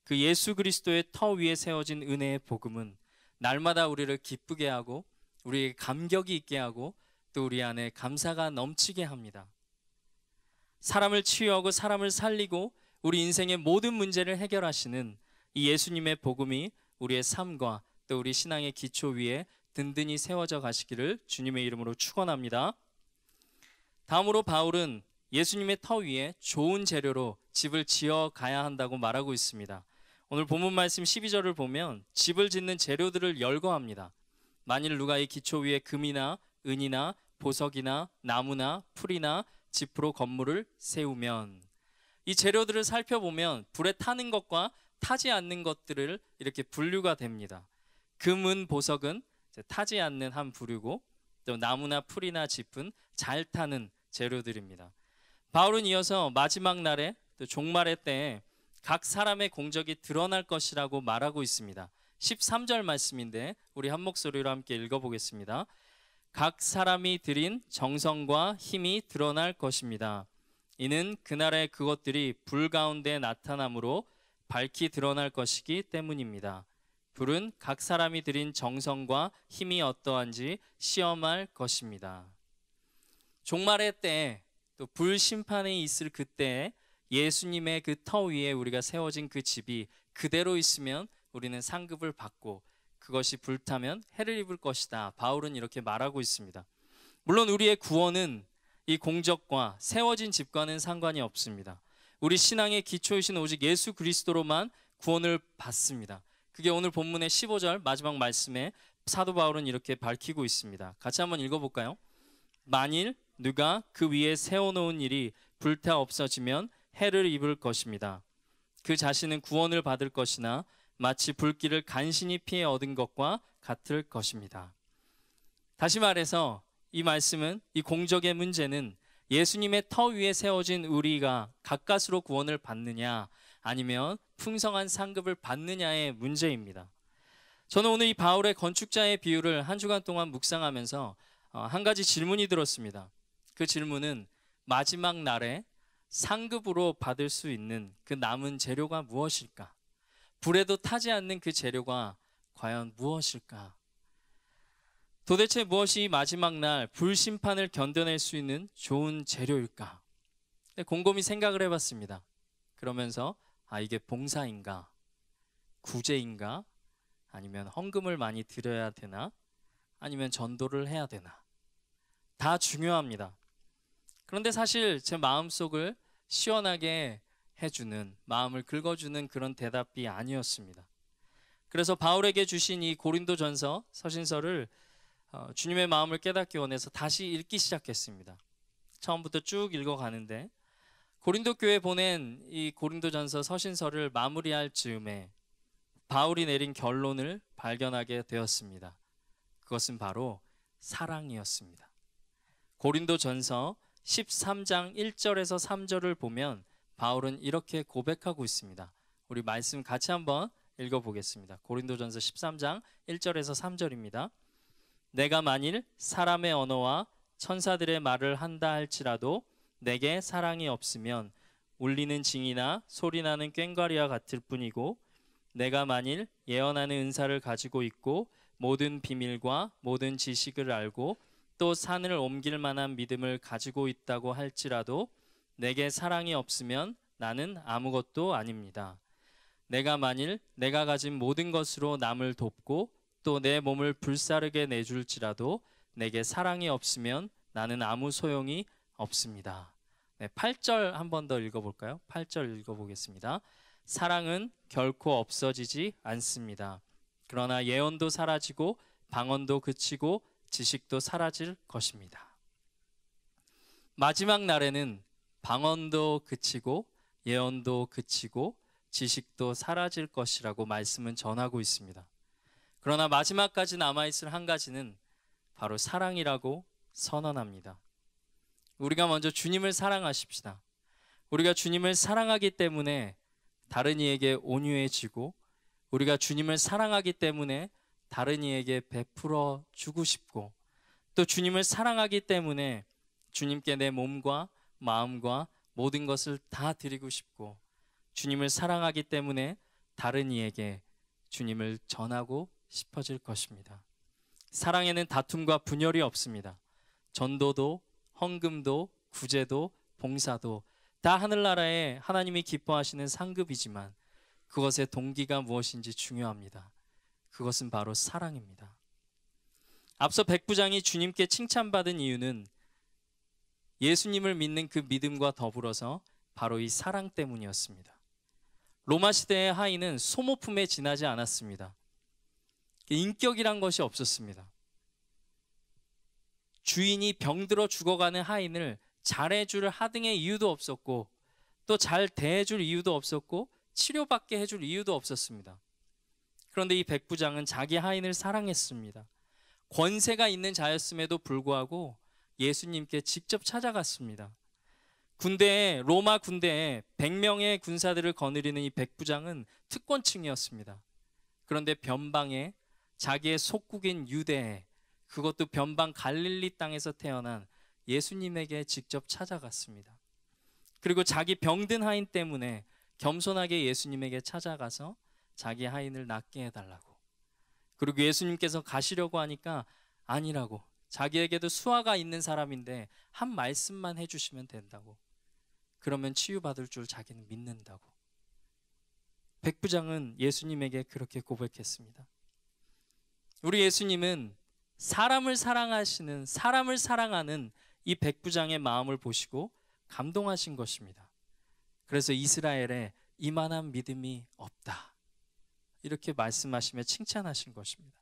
그 예수 그리스도의 터 위에 세워진 은혜의 복음은 날마다 우리를 기쁘게 하고 우리에게 감격이 있게 하고 또 우리 안에 감사가 넘치게 합니다. 사람을 치유하고 사람을 살리고 우리 인생의 모든 문제를 해결하시는 이 예수님의 복음이 우리의 삶과 또 우리 신앙의 기초 위에 든든히 세워져 가시기를 주님의 이름으로 축원합니다. 다음으로 바울은 예수님의 터 위에 좋은 재료로 집을 지어 가야 한다고 말하고 있습니다. 오늘 본문 말씀 12절을 보면 집을 짓는 재료들을 열거합니다. 만일 누가 이 기초 위에 금이나 은이나 보석이나 나무나 풀이나 짚으로 건물을 세우면, 이 재료들을 살펴보면 불에 타는 것과 타지 않는 것들을 이렇게 분류가 됩니다. 금은 보석은 타지 않는 한 부류고 또 나무나 풀이나 짚은 잘 타는 재료들입니다. 바울은 이어서 마지막 날에 또 종말의 때에 각 사람의 공적이 드러날 것이라고 말하고 있습니다. 13절 말씀인데 우리 한 목소리로 함께 읽어보겠습니다. 각 사람이 들인 정성과 힘이 드러날 것입니다. 이는 그날의 그것들이 불 가운데 나타남으로 밝히 드러날 것이기 때문입니다. 불은 각 사람이 들인 정성과 힘이 어떠한지 시험할 것입니다. 종말의 때에 또 불심판이 있을 그때에 예수님의 그 터 위에 우리가 세워진 그 집이 그대로 있으면 우리는 상급을 받고 그것이 불타면 해를 입을 것이다. 바울은 이렇게 말하고 있습니다. 물론 우리의 구원은 이 공적과 세워진 집과는 상관이 없습니다. 우리 신앙의 기초이신 오직 예수 그리스도로만 구원을 받습니다. 그게 오늘 본문의 15절 마지막 말씀에 사도 바울은 이렇게 밝히고 있습니다. 같이 한번 읽어볼까요? 만일 누가 그 위에 세워놓은 일이 불타 없어지면 해를 입을 것입니다. 그 자신은 구원을 받을 것이나 마치 불길을 간신히 피해 얻은 것과 같을 것입니다. 다시 말해서 이 말씀은, 이 공적의 문제는 예수님의 터 위에 세워진 우리가 가까스로 구원을 받느냐 아니면 풍성한 상급을 받느냐의 문제입니다. 저는 오늘 이 바울의 건축자의 비유를 한 주간 동안 묵상하면서 한 가지 질문이 들었습니다. 그 질문은 마지막 날에 상급으로 받을 수 있는 그 남은 재료가 무엇일까? 불에도 타지 않는 그 재료가 과연 무엇일까? 도대체 무엇이 마지막 날 불심판을 견뎌낼 수 있는 좋은 재료일까? 곰곰이 생각을 해봤습니다. 그러면서 이게 봉사인가? 구제인가? 아니면 헌금을 많이 드려야 되나? 아니면 전도를 해야 되나? 다 중요합니다. 그런데 사실 제 마음속을 시원하게 해주는, 마음을 긁어주는 그런 대답이 아니었습니다. 그래서 바울에게 주신 이 고린도전서 서신서를 주님의 마음을 깨닫기 원해서 다시 읽기 시작했습니다. 처음부터 쭉 읽어가는데 고린도 교회에 보낸 이 고린도전서 서신서를 마무리할 즈음에 바울이 내린 결론을 발견하게 되었습니다. 그것은 바로 사랑이었습니다. 고린도전서 13장 1절에서 3절을 보면 바울은 이렇게 고백하고 있습니다. 우리 말씀 같이 한번 읽어보겠습니다. 고린도전서 13장 1절에서 3절입니다. 내가 만일 사람의 언어와 천사들의 말을 한다 할지라도 내게 사랑이 없으면 울리는 징이나 소리나는 꽹과리와 같을 뿐이고, 내가 만일 예언하는 은사를 가지고 있고 모든 비밀과 모든 지식을 알고 또 산을 옮길 만한 믿음을 가지고 있다고 할지라도 내게 사랑이 없으면 나는 아무것도 아닙니다. 내가 만일 내가 가진 모든 것으로 남을 돕고 또 내 몸을 불사르게 내줄지라도 내게 사랑이 없으면 나는 아무 소용이 없습니다. 8절 한 번 더 읽어볼까요? 8절 읽어보겠습니다. 사랑은 결코 없어지지 않습니다. 그러나 예언도 사라지고 방언도 그치고 지식도 사라질 것입니다. 마지막 날에는 방언도 그치고 예언도 그치고 지식도 사라질 것이라고 말씀은 전하고 있습니다. 그러나 마지막까지 남아있을 한 가지는 바로 사랑이라고 선언합니다. 우리가 먼저 주님을 사랑하십시다. 우리가 주님을 사랑하기 때문에 다른 이에게 온유해지고, 우리가 주님을 사랑하기 때문에 다른 이에게 베풀어 주고 싶고, 또 주님을 사랑하기 때문에 주님께 내 몸과 마음과 모든 것을 다 드리고 싶고, 주님을 사랑하기 때문에 다른 이에게 주님을 전하고 싶어질 것입니다. 사랑에는 다툼과 분열이 없습니다. 전도도 헌금도 구제도 봉사도 다 하늘나라에 하나님이 기뻐하시는 상급이지만 그것의 동기가 무엇인지 중요합니다. 그것은 바로 사랑입니다. 앞서 백부장이 주님께 칭찬받은 이유는 예수님을 믿는 그 믿음과 더불어서 바로 이 사랑 때문이었습니다. 로마 시대의 하인은 소모품에 지나지 않았습니다. 인격이란 것이 없었습니다. 주인이 병들어 죽어가는 하인을 잘해줄 하등의 이유도 없었고, 또 잘 대해줄 이유도 없었고, 치료받게 해줄 이유도 없었습니다. 그런데 이 백부장은 자기 하인을 사랑했습니다. 권세가 있는 자였음에도 불구하고 예수님께 직접 찾아갔습니다. 로마 군대에 100명의 군사들을 거느리는 이 백부장은 특권층이었습니다. 그런데 변방에 자기의 속국인 유대에, 그것도 변방 갈릴리 땅에서 태어난 예수님에게 직접 찾아갔습니다. 그리고 자기 병든 하인 때문에 겸손하게 예수님에게 찾아가서 자기 하인을 낫게 해달라고. 그리고 예수님께서 가시려고 하니까 아니라고, 자기에게도 수화가 있는 사람인데 한 말씀만 해주시면 된다고, 그러면 치유받을 줄 자기는 믿는다고. 백부장은 예수님에게 그렇게 고백했습니다. 우리 예수님은 사람을 사랑하는 이 백부장의 마음을 보시고 감동하신 것입니다. 그래서 이스라엘에 이만한 믿음이 없다, 이렇게 말씀하시며 칭찬하신 것입니다.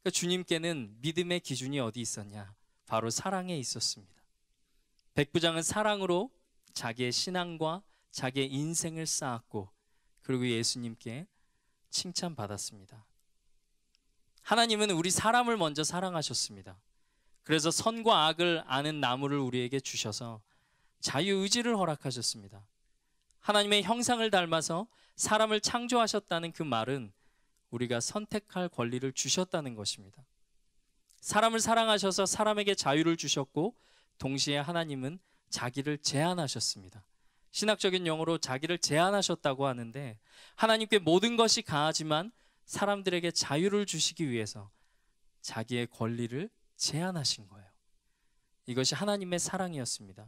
그러니까 주님께는 믿음의 기준이 어디 있었냐? 바로 사랑에 있었습니다. 백부장은 사랑으로 자기의 신앙과 자기의 인생을 쌓았고, 그리고 예수님께 칭찬받았습니다. 하나님은 우리 사람을 먼저 사랑하셨습니다. 그래서 선과 악을 아는 나무를 우리에게 주셔서 자유의지를 허락하셨습니다. 하나님의 형상을 닮아서 사람을 창조하셨다는 그 말은 우리가 선택할 권리를 주셨다는 것입니다. 사람을 사랑하셔서 사람에게 자유를 주셨고, 동시에 하나님은 자기를 제한하셨습니다. 신학적인 용어로 자기를 제한하셨다고 하는데, 하나님께 모든 것이 가하지만 사람들에게 자유를 주시기 위해서 자기의 권리를 제한하신 거예요. 이것이 하나님의 사랑이었습니다.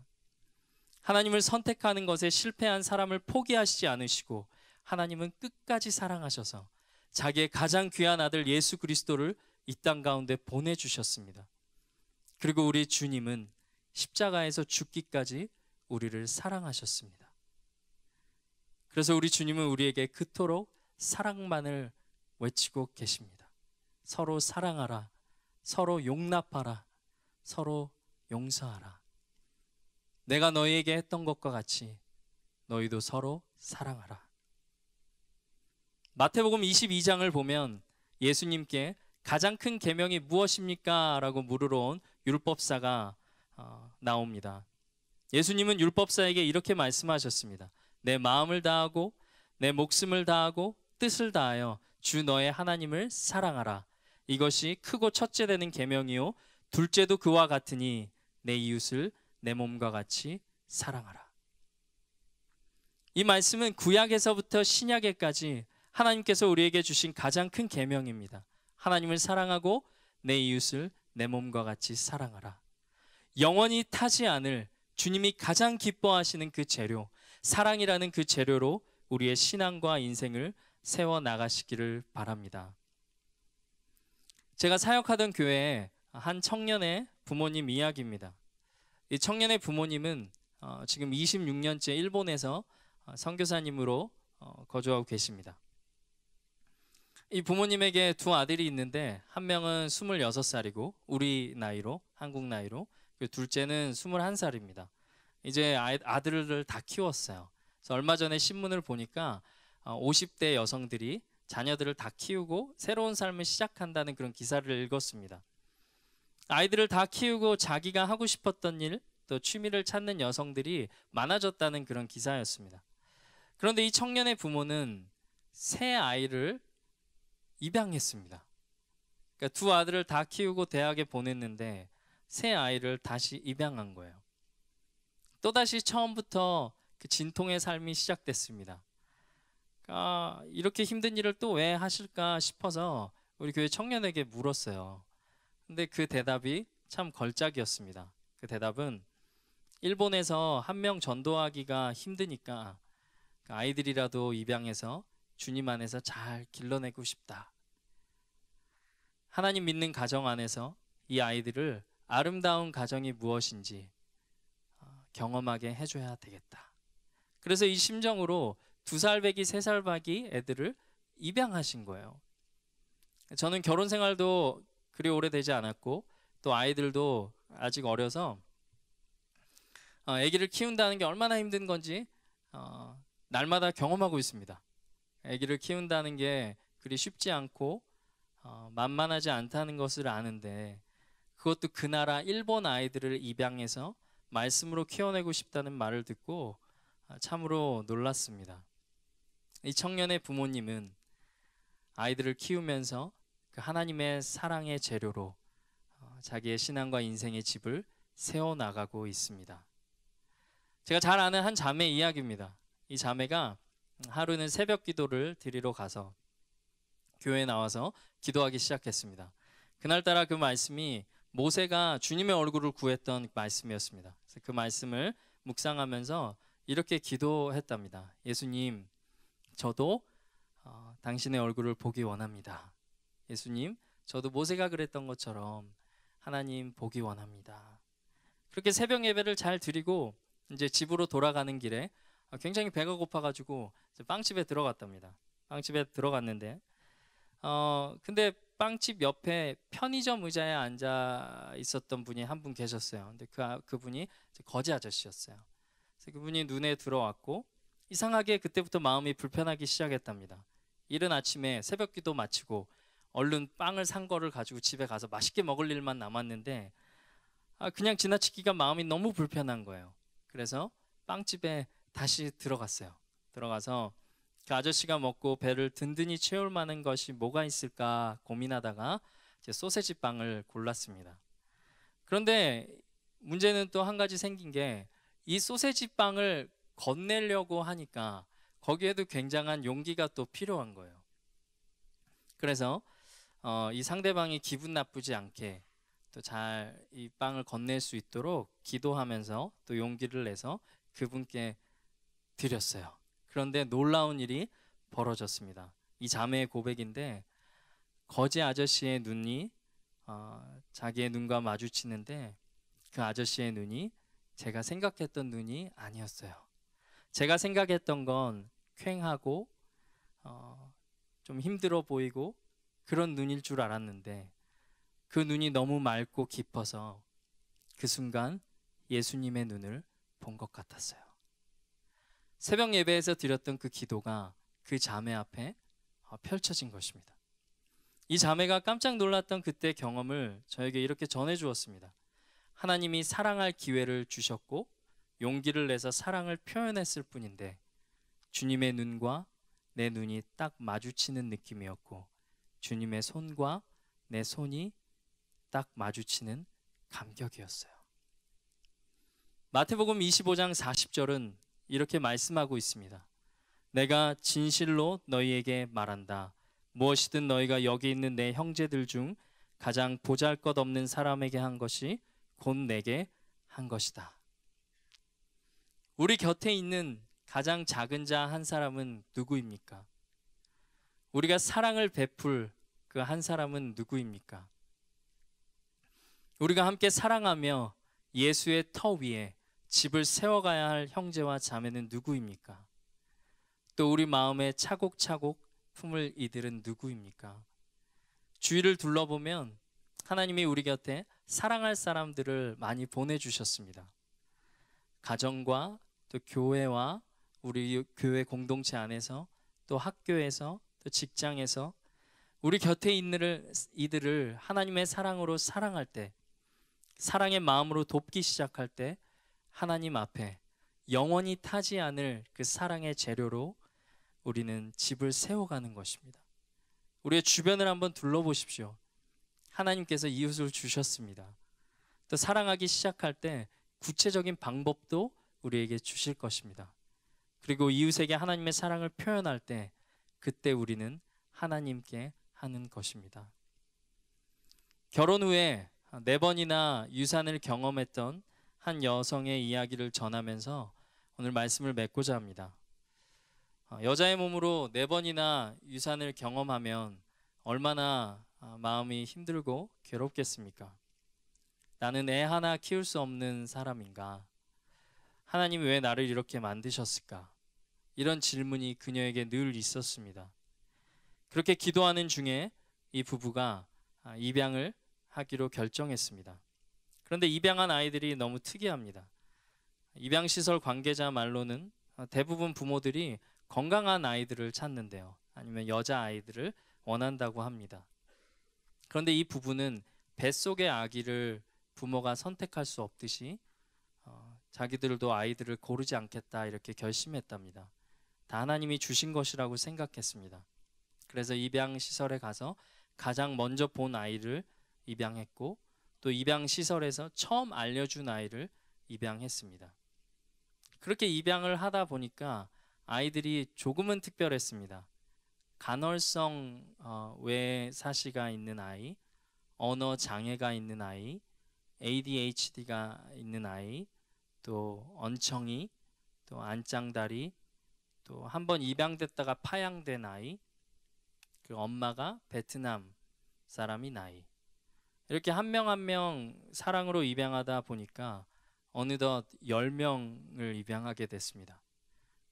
하나님을 선택하는 것에 실패한 사람을 포기하시지 않으시고, 하나님은 끝까지 사랑하셔서 자기의 가장 귀한 아들 예수 그리스도를 이 땅 가운데 보내주셨습니다. 그리고 우리 주님은 십자가에서 죽기까지 우리를 사랑하셨습니다. 그래서 우리 주님은 우리에게 그토록 사랑만을 외치고 계십니다. 서로 사랑하라, 서로 용납하라, 서로 용서하라. 내가 너희에게 했던 것과 같이 너희도 서로 사랑하라. 마태복음 22장을 보면 예수님께 가장 큰 계명이 무엇입니까? 라고 물으러 온 율법사가 나옵니다. 예수님은 율법사에게 이렇게 말씀하셨습니다. 내 마음을 다하고 내 목숨을 다하고 뜻을 다하여 주 너의 하나님을 사랑하라. 이것이 크고 첫째 되는 계명이요 둘째도 그와 같으니 내 이웃을 내 몸과 같이 사랑하라. 이 말씀은 구약에서부터 신약에까지 하나님께서 우리에게 주신 가장 큰 계명입니다. 하나님을 사랑하고 내 이웃을 내 몸과 같이 사랑하라. 영원히 타지 않을 주님이 가장 기뻐하시는 그 재료, 사랑이라는 그 재료로 우리의 신앙과 인생을 세워 나가시기를 바랍니다. 제가 사역하던 교회에 한 청년의 부모님 이야기입니다. 이 청년의 부모님은 지금 26년째 일본에서 선교사님으로 거주하고 계십니다. 이 부모님에게 두 아들이 있는데 한 명은 26살이고 우리 나이로, 한국 나이로, 둘째는 21살입니다. 이제 아들을 다 키웠어요. 그래서 얼마 전에 신문을 보니까 50대 여성들이 자녀들을 다 키우고 새로운 삶을 시작한다는 그런 기사를 읽었습니다. 아이들을 다 키우고 자기가 하고 싶었던 일, 또 취미를 찾는 여성들이 많아졌다는 그런 기사였습니다. 그런데 이 청년의 부모는 새 아이를 입양했습니다. 그러니까 두 아들을 다 키우고 대학에 보냈는데 새 아이를 다시 입양한 거예요. 또다시 처음부터 그 진통의 삶이 시작됐습니다. 그러니까 이렇게 힘든 일을 또 왜 하실까 싶어서 우리 교회 청년에게 물었어요. 근데 그 대답이 참 걸작이었습니다. 그 대답은 일본에서 한 명 전도하기가 힘드니까 아이들이라도 입양해서 주님 안에서 잘 길러내고 싶다. 하나님 믿는 가정 안에서 이 아이들을 아름다운 가정이 무엇인지 경험하게 해줘야 되겠다. 그래서 이 심정으로 2살 배기, 3살 배기 애들을 입양하신 거예요. 저는 결혼 생활도 그리 오래되지 않았고 또 아이들도 아직 어려서 아기를 키운다는 게 얼마나 힘든 건지 날마다 경험하고 있습니다. 아기를 키운다는 게 그리 쉽지 않고 만만하지 않다는 것을 아는데, 그것도 그 나라 일본 아이들을 입양해서 말씀으로 키워내고 싶다는 말을 듣고 참으로 놀랐습니다. 이 청년의 부모님은 아이들을 키우면서 그 하나님의 사랑의 재료로 자기의 신앙과 인생의 집을 세워나가고 있습니다. 제가 잘 아는 한 자매 이야기입니다. 이 자매가 하루는 새벽 기도를 드리러 가서 교회에 나와서 기도하기 시작했습니다. 그날따라 그 말씀이 모세가 주님의 얼굴을 구했던 말씀이었습니다. 그래서 그 말씀을 묵상하면서 이렇게 기도했답니다. 예수님, 저도 당신의 얼굴을 보기 원합니다. 예수님, 저도 모세가 그랬던 것처럼 하나님 보기 원합니다. 그렇게 새벽 예배를 잘 드리고 이제 집으로 돌아가는 길에 굉장히 배가 고파가지고 빵집에 들어갔답니다. 빵집에 들어갔는데 근데 빵집 옆에 편의점 의자에 앉아 있었던 분이 한 분 계셨어요. 근데 그분이 거지 아저씨였어요. 그래서 그분이 눈에 들어왔고 이상하게 그때부터 마음이 불편하기 시작했답니다. 이른 아침에 새벽기도 마치고 얼른 빵을 산 거를 가지고 집에 가서 맛있게 먹을 일만 남았는데 그냥 지나치기가 마음이 너무 불편한 거예요. 그래서 빵집에 다시 들어갔어요. 들어가서 그 아저씨가 먹고 배를 든든히 채울 만한 것이 뭐가 있을까 고민하다가 이제 소세지 빵을 골랐습니다. 그런데 문제는 또 한 가지 생긴 게 이 소세지 빵을 건네려고 하니까 거기에도 굉장한 용기가 또 필요한 거예요. 그래서 이 상대방이 기분 나쁘지 않게 또 잘 이 빵을 건넬 수 있도록 기도하면서 또 용기를 내서 그분께 드렸어요. 그런데 놀라운 일이 벌어졌습니다. 이 자매의 고백인데 거지 아저씨의 눈이 자기의 눈과 마주치는데 그 아저씨의 눈이 제가 생각했던 눈이 아니었어요. 제가 생각했던 건 퀭하고 좀 힘들어 보이고 그런 눈일 줄 알았는데 그 눈이 너무 맑고 깊어서 그 순간 예수님의 눈을 본 것 같았어요. 새벽 예배에서 드렸던 그 기도가 그 자매 앞에 펼쳐진 것입니다. 이 자매가 깜짝 놀랐던 그때 경험을 저에게 이렇게 전해 주었습니다. 하나님이 사랑할 기회를 주셨고 용기를 내서 사랑을 표현했을 뿐인데 주님의 눈과 내 눈이 딱 마주치는 느낌이었고 주님의 손과 내 손이 딱 마주치는 감격이었어요. 마태복음 25장 40절은 이렇게 말씀하고 있습니다. 내가 진실로 너희에게 말한다. 무엇이든 너희가 여기 있는 내 형제들 중 가장 보잘것없는 사람에게 한 것이 곧 내게 한 것이다. 우리 곁에 있는 가장 작은 자 한 사람은 누구입니까? 우리가 사랑을 베풀 그 한 사람은 누구입니까? 우리가 함께 사랑하며 예수의 터 위에 집을 세워가야 할 형제와 자매는 누구입니까? 또 우리 마음에 차곡차곡 품을 이들은 누구입니까? 주위를 둘러보면 하나님이 우리 곁에 사랑할 사람들을 많이 보내주셨습니다. 가정과 또 교회와 우리 교회 공동체 안에서 또 학교에서 또 직장에서 우리 곁에 있는 이들을 하나님의 사랑으로 사랑할 때, 사랑의 마음으로 돕기 시작할 때 하나님 앞에 영원히 타지 않을 그 사랑의 재료로 우리는 집을 세워가는 것입니다. 우리의 주변을 한번 둘러보십시오. 하나님께서 이웃을 주셨습니다. 또 사랑하기 시작할 때 구체적인 방법도 우리에게 주실 것입니다. 그리고 이웃에게 하나님의 사랑을 표현할 때 그때 우리는 하나님께 하는 것입니다. 결혼 후에 4번이나 유산을 경험했던 한 여성의 이야기를 전하면서 오늘 말씀을 맺고자 합니다. 여자의 몸으로 4번이나 유산을 경험하면 얼마나 마음이 힘들고 괴롭겠습니까? 나는 애 하나 키울 수 없는 사람인가? 하나님이 왜 나를 이렇게 만드셨을까? 이런 질문이 그녀에게 늘 있었습니다. 그렇게 기도하는 중에 이 부부가 입양을 하기로 결정했습니다. 그런데 입양한 아이들이 너무 특이합니다. 입양시설 관계자 말로는 대부분 부모들이 건강한 아이들을 찾는데요. 아니면 여자아이들을 원한다고 합니다. 그런데 이 부부는 뱃속의 아기를 부모가 선택할 수 없듯이 자기들도 아이들을 고르지 않겠다 이렇게 결심했답니다. 다 하나님이 주신 것이라고 생각했습니다. 그래서 입양시설에 가서 가장 먼저 본 아이를 입양했고 또 입양시설에서 처음 알려준 아이를 입양했습니다. 그렇게 입양을 하다 보니까 아이들이 조금은 특별했습니다. 간헐성 외사시가 있는 아이, 언어 장애가 있는 아이, ADHD가 있는 아이, 또 언청이, 또 안짱다리, 또 한 번 입양됐다가 파양된 아이, 그 엄마가 베트남 사람인 아이. 이렇게 한 명 한 명 사랑으로 입양하다 보니까 어느덧 10명을 입양하게 됐습니다.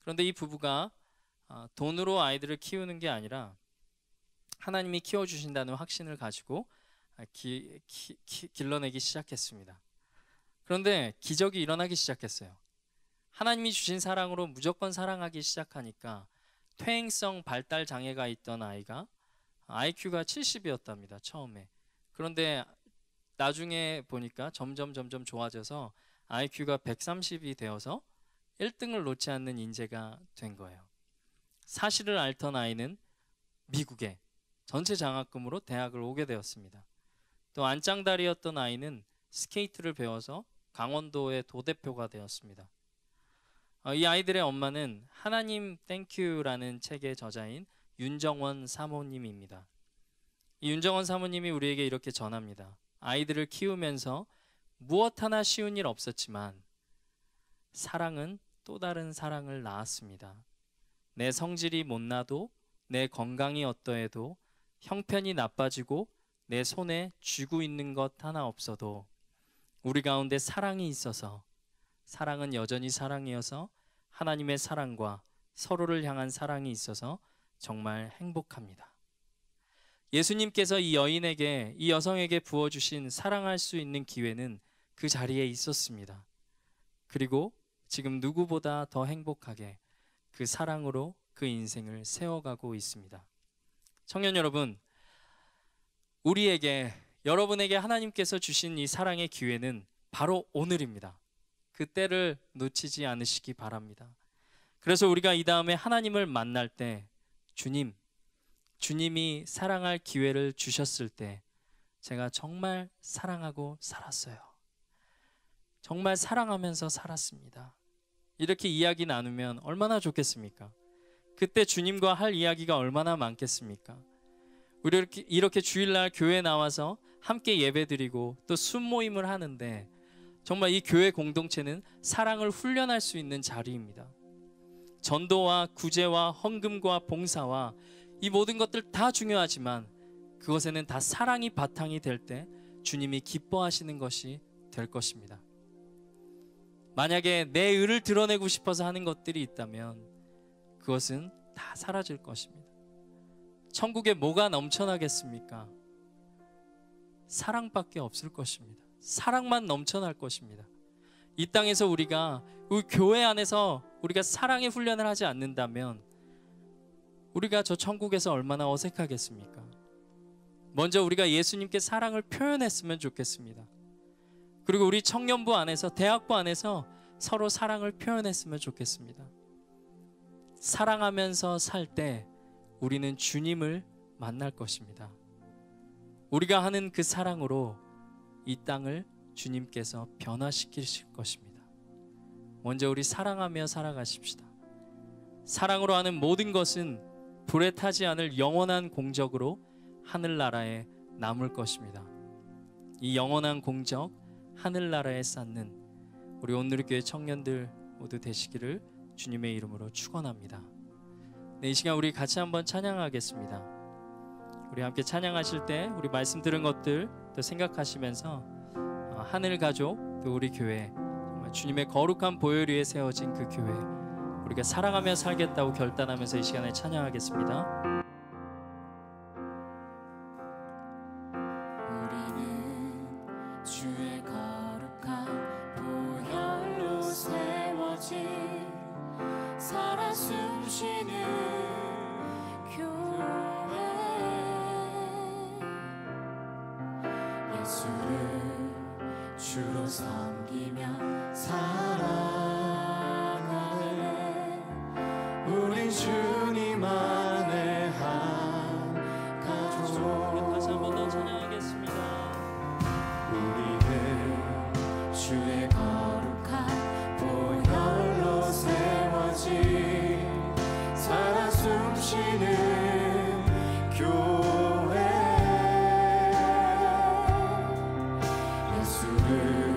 그런데 이 부부가 돈으로 아이들을 키우는 게 아니라 하나님이 키워주신다는 확신을 가지고 길러내기 시작했습니다. 그런데 기적이 일어나기 시작했어요. 하나님이 주신 사랑으로 무조건 사랑하기 시작하니까 퇴행성 발달 장애가 있던 아이가 IQ가 70이었답니다. 처음에. 그런데 나중에 보니까 점점 좋아져서 IQ가 130이 되어서 1등을 놓지 않는 인재가 된 거예요. 사실을 앓던 아이는 미국에 전체 장학금으로 대학을 오게 되었습니다. 또 안짱다리였던 아이는 스케이트를 배워서 강원도의 도대표가 되었습니다. 이 아이들의 엄마는 하나님 땡큐라는 책의 저자인 윤정원 사모님입니다. 이 윤정원 사모님이 우리에게 이렇게 전합니다. 아이들을 키우면서 무엇 하나 쉬운 일 없었지만 사랑은 또 다른 사랑을 낳았습니다. 내 성질이 못나도 내 건강이 어떠해도 형편이 나빠지고 내 손에 쥐고 있는 것 하나 없어도 우리 가운데 사랑이 있어서 사랑은 여전히 사랑이어서 하나님의 사랑과 서로를 향한 사랑이 있어서 정말 행복합니다. 예수님께서 이 여인에게, 이 여성에게 부어주신 사랑할 수 있는 기회는 그 자리에 있었습니다. 그리고 지금 누구보다 더 행복하게 그 사랑으로 그 인생을 세워가고 있습니다. 청년 여러분, 우리에게, 여러분에게 하나님께서 주신 이 사랑의 기회는 바로 오늘입니다. 그 때를 놓치지 않으시기 바랍니다. 그래서 우리가 이 다음에 하나님을 만날 때 주님이 사랑할 기회를 주셨을 때 제가 정말 사랑하고 살았어요. 정말 사랑하면서 살았습니다. 이렇게 이야기 나누면 얼마나 좋겠습니까? 그때 주님과 할 이야기가 얼마나 많겠습니까? 우리 이렇게 주일날 교회에 나와서 함께 예배드리고 또 순모임을 하는데 정말 이 교회 공동체는 사랑을 훈련할 수 있는 자리입니다. 전도와 구제와 헌금과 봉사와 이 모든 것들 다 중요하지만 그것에는 다 사랑이 바탕이 될 때 주님이 기뻐하시는 것이 될 것입니다. 만약에 내 의를 드러내고 싶어서 하는 것들이 있다면 그것은 다 사라질 것입니다. 천국에 뭐가 넘쳐나겠습니까? 사랑밖에 없을 것입니다. 사랑만 넘쳐날 것입니다. 이 땅에서 우리가 교회 안에서 우리가 사랑의 훈련을 하지 않는다면 우리가 저 천국에서 얼마나 어색하겠습니까? 먼저 우리가 예수님께 사랑을 표현했으면 좋겠습니다. 그리고 우리 청년부 안에서, 대학부 안에서 서로 사랑을 표현했으면 좋겠습니다. 사랑하면서 살 때 우리는 주님을 만날 것입니다. 우리가 하는 그 사랑으로 이 땅을 주님께서 변화시키실 것입니다. 먼저 우리 사랑하며 살아가십시다. 사랑으로 하는 모든 것은 불에 타지 않을 영원한 공적으로 하늘나라에 남을 것입니다. 이 영원한 공적, 하늘나라에 쌓는 우리 온누리교회 청년들 모두 되시기를 주님의 이름으로 축원합니다. 네, 이 시간 우리 같이 한번 찬양하겠습니다. 우리 함께 찬양하실 때 우리 말씀 들은 것들 또 생각하시면서 하늘 가족 또 우리 교회, 정말 주님의 거룩한 보혈 위에 세워진 그 교회, 우리가 사랑하며 살겠다고 결단하면서 이 시간에 찬양하겠습니다. 우리는 주의 거룩한 보혈로 세워진 살아 숨쉬는 교회, 예수를 주로 섬기며 살아가네. 우린 주님 안에 한 가족. 다시 한번 더 찬양하겠습니다. 우리는 주의 거룩한 보혈로 세워진 살아 숨쉬는 교회, 예수를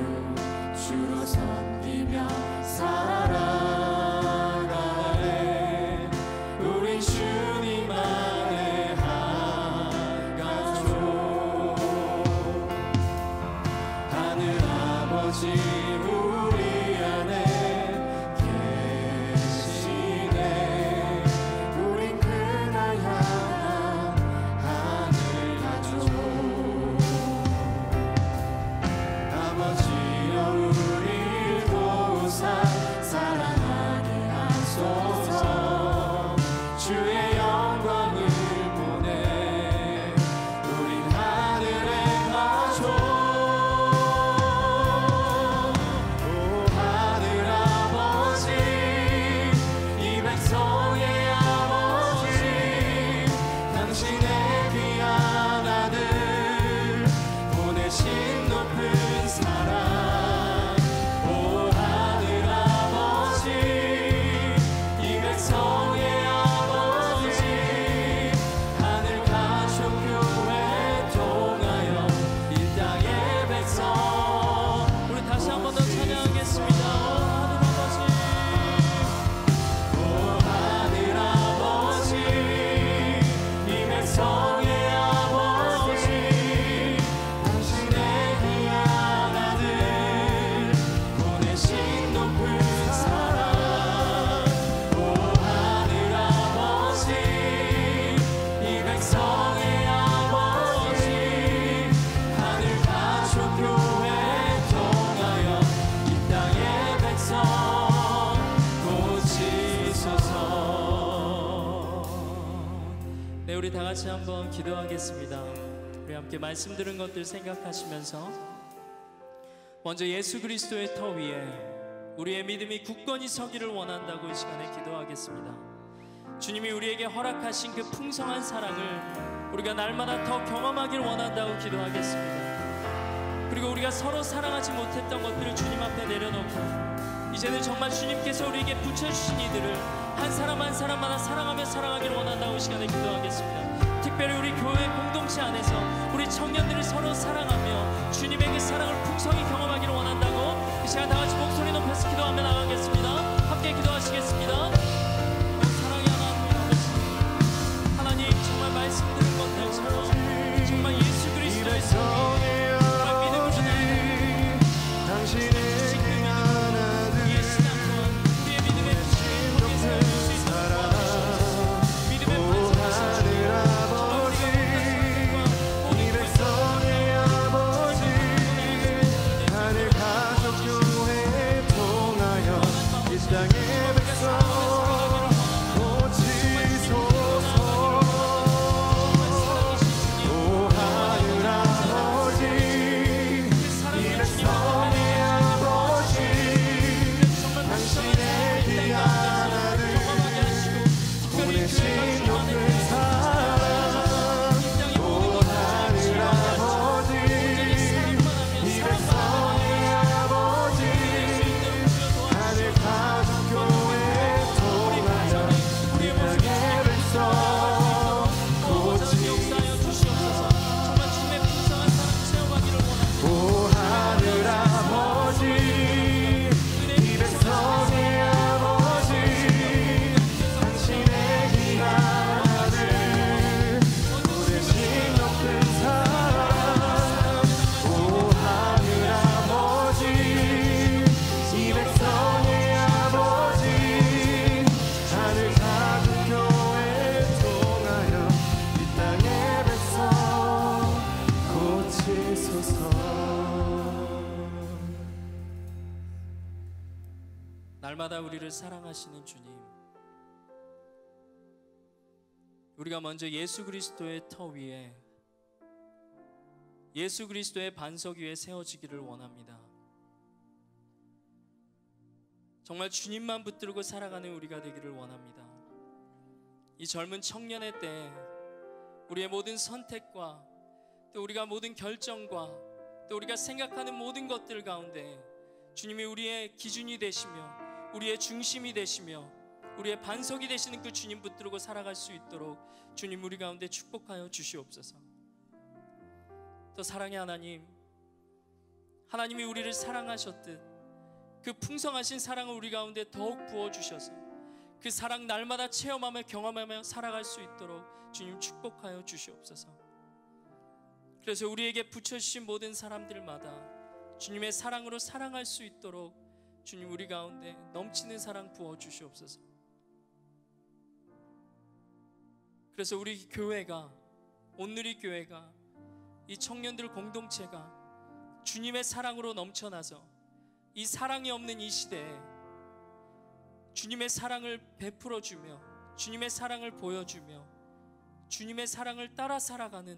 네, 우리 다 같이 한번 기도하겠습니다. 우리 함께 말씀 들은 것들 생각하시면서 먼저 예수 그리스도의 터 위에 우리의 믿음이 굳건히 서기를 원한다고 이 시간에 기도하겠습니다. 주님이 우리에게 허락하신 그 풍성한 사랑을 우리가 날마다 더 경험하길 원한다고 기도하겠습니다. 그리고 우리가 서로 사랑하지 못했던 것들을 주님 앞에 내려놓고 이제는 정말 주님께서 우리에게 붙여주신 이들을 한 사람 한 사람마다 사랑하며 살아가길 원한다고 이 시간에 기도하겠습니다. 특별히 우리 교회 공동체 안에서 우리 청년들을 서로 사랑하며 주님의 그 사랑을 풍성히 경험하기를 원한다고 이 시간 다 같이 목소리 높여서 기도하며 나가겠습니다. 함께 기도하시겠습니다. 사랑의 하나님 아버지, 하나님 정말 말씀 들은 것들처럼 정말 예수 그리스도의 성령 정말 믿음으로 당신의 날마다 우리를 사랑하시는 주님, 우리가 먼저 예수 그리스도의 터 위에 예수 그리스도의 반석 위에 세워지기를 원합니다. 정말 주님만 붙들고 살아가는 우리가 되기를 원합니다. 이 젊은 청년의 때 우리의 모든 선택과 또 우리가 모든 결정과 또 우리가 생각하는 모든 것들 가운데 주님이 우리의 기준이 되시며 우리의 중심이 되시며 우리의 반석이 되시는 그 주님 붙들고 살아갈 수 있도록 주님 우리 가운데 축복하여 주시옵소서. 또 사랑의 하나님, 하나님이 우리를 사랑하셨듯 그 풍성하신 사랑을 우리 가운데 더욱 부어주셔서 그 사랑 날마다 체험하며 경험하며 살아갈 수 있도록 주님 축복하여 주시옵소서. 그래서 우리에게 붙여주신 모든 사람들마다 주님의 사랑으로 사랑할 수 있도록 주님 우리 가운데 넘치는 사랑 부어주시옵소서. 그래서 우리 교회가, 온누리 교회가, 이 청년들 공동체가 주님의 사랑으로 넘쳐나서 이 사랑이 없는 이 시대에 주님의 사랑을 베풀어주며 주님의 사랑을 보여주며 주님의 사랑을 따라 살아가는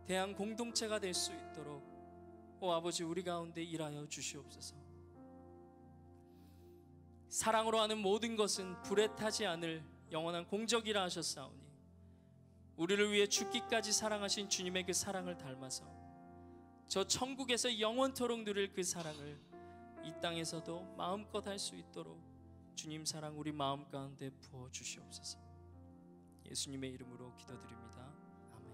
대한 공동체가 될 수 있도록 오 아버지 우리 가운데 일하여 주시옵소서. 사랑으로 하는 모든 것은 불에 타지 않을 영원한 공적이라 하셨사오니 우리를 위해 죽기까지 사랑하신 주님의 그 사랑을 닮아서 저 천국에서 영원토록 누릴 그 사랑을 이 땅에서도 마음껏 할 수 있도록 주님 사랑 우리 마음 가운데 부어 주시옵소서. 예수님의 이름으로 기도드립니다. 아멘.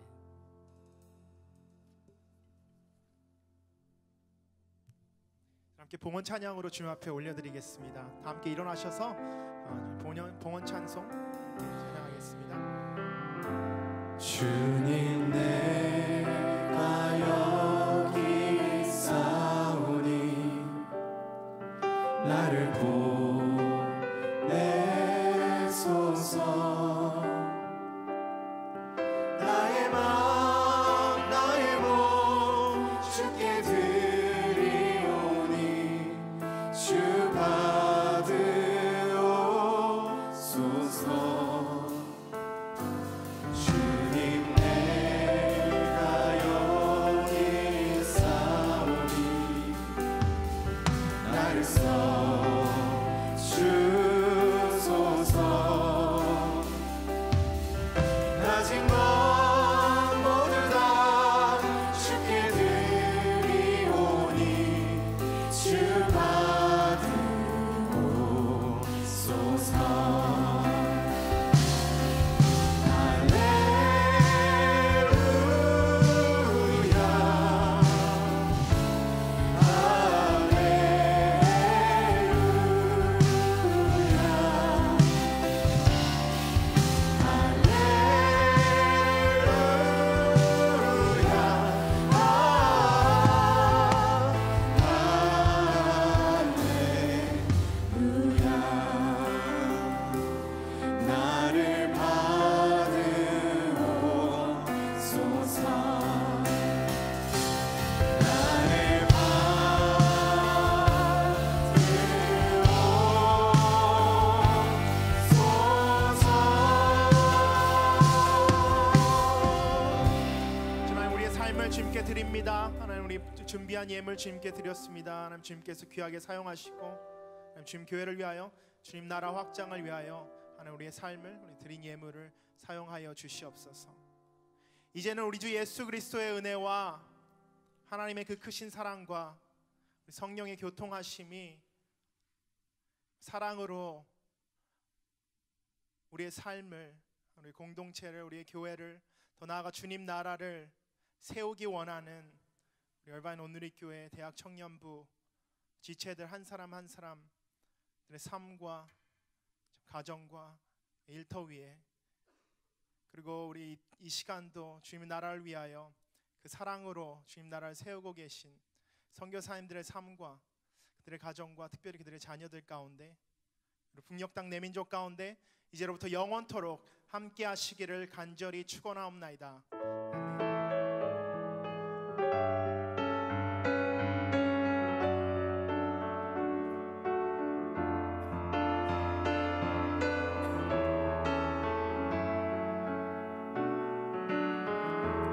함께 봉헌 찬양으로 주님 앞에 올려드리겠습니다. 다 함께 일어나셔서 봉헌 찬송 찬양하겠습니다. 주님 내가 여기 있사오니 나를 보내소서. 나의 마음 나의 몸 주께 드리오니 주 받으옵소서. 가진 것 모두 다 주께 드리오니 주 받으옵소서. 나를 받으옵소서. 나를 받으옵소서. 하나님 우리의 삶을 주님께 드립니다. 하나님 우리 준비한 예물 주님께 드렸습니다. 하나님 주님께서 귀하게 사용하시고 하나님 주님 교회를 위하여 주님 나라 확장을 위하여 하나님 우리의 삶을 우리 드린 예물을 사용하여 주시옵소서. 이제는 우리 주 예수 그리스도의 은혜와 하나님의 그 크신 사랑과 성령의 교통하심이 사랑으로 우리의 삶을, 우리 공동체를, 우리의 교회를, 더 나아가 주님 나라를 세우기 원하는 우리 열반 온누리교회 대학 청년부 지체들 한 사람 한 사람들의 삶과 가정과 일터 위에, 그리고 우리 이 시간도 주님 나라를 위하여 그 사랑으로 주님 나라를 세우고 계신 선교사님들의 삶과 그들의 가정과 특별히 그들의 자녀들 가운데, 그리고 북녘 땅 내민족 가운데 이제로부터 영원토록 함께 하시기를 간절히 축원하옵나이다.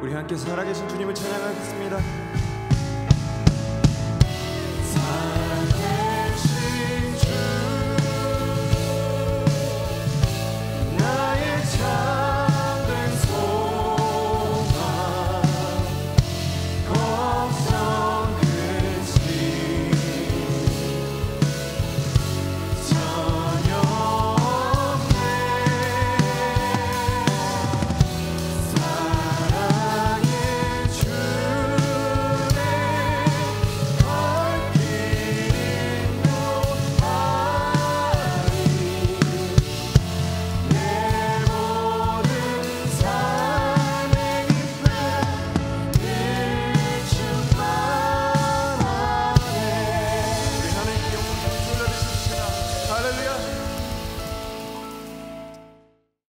우리 함께 살아계신 주님을 찬양하겠습니다.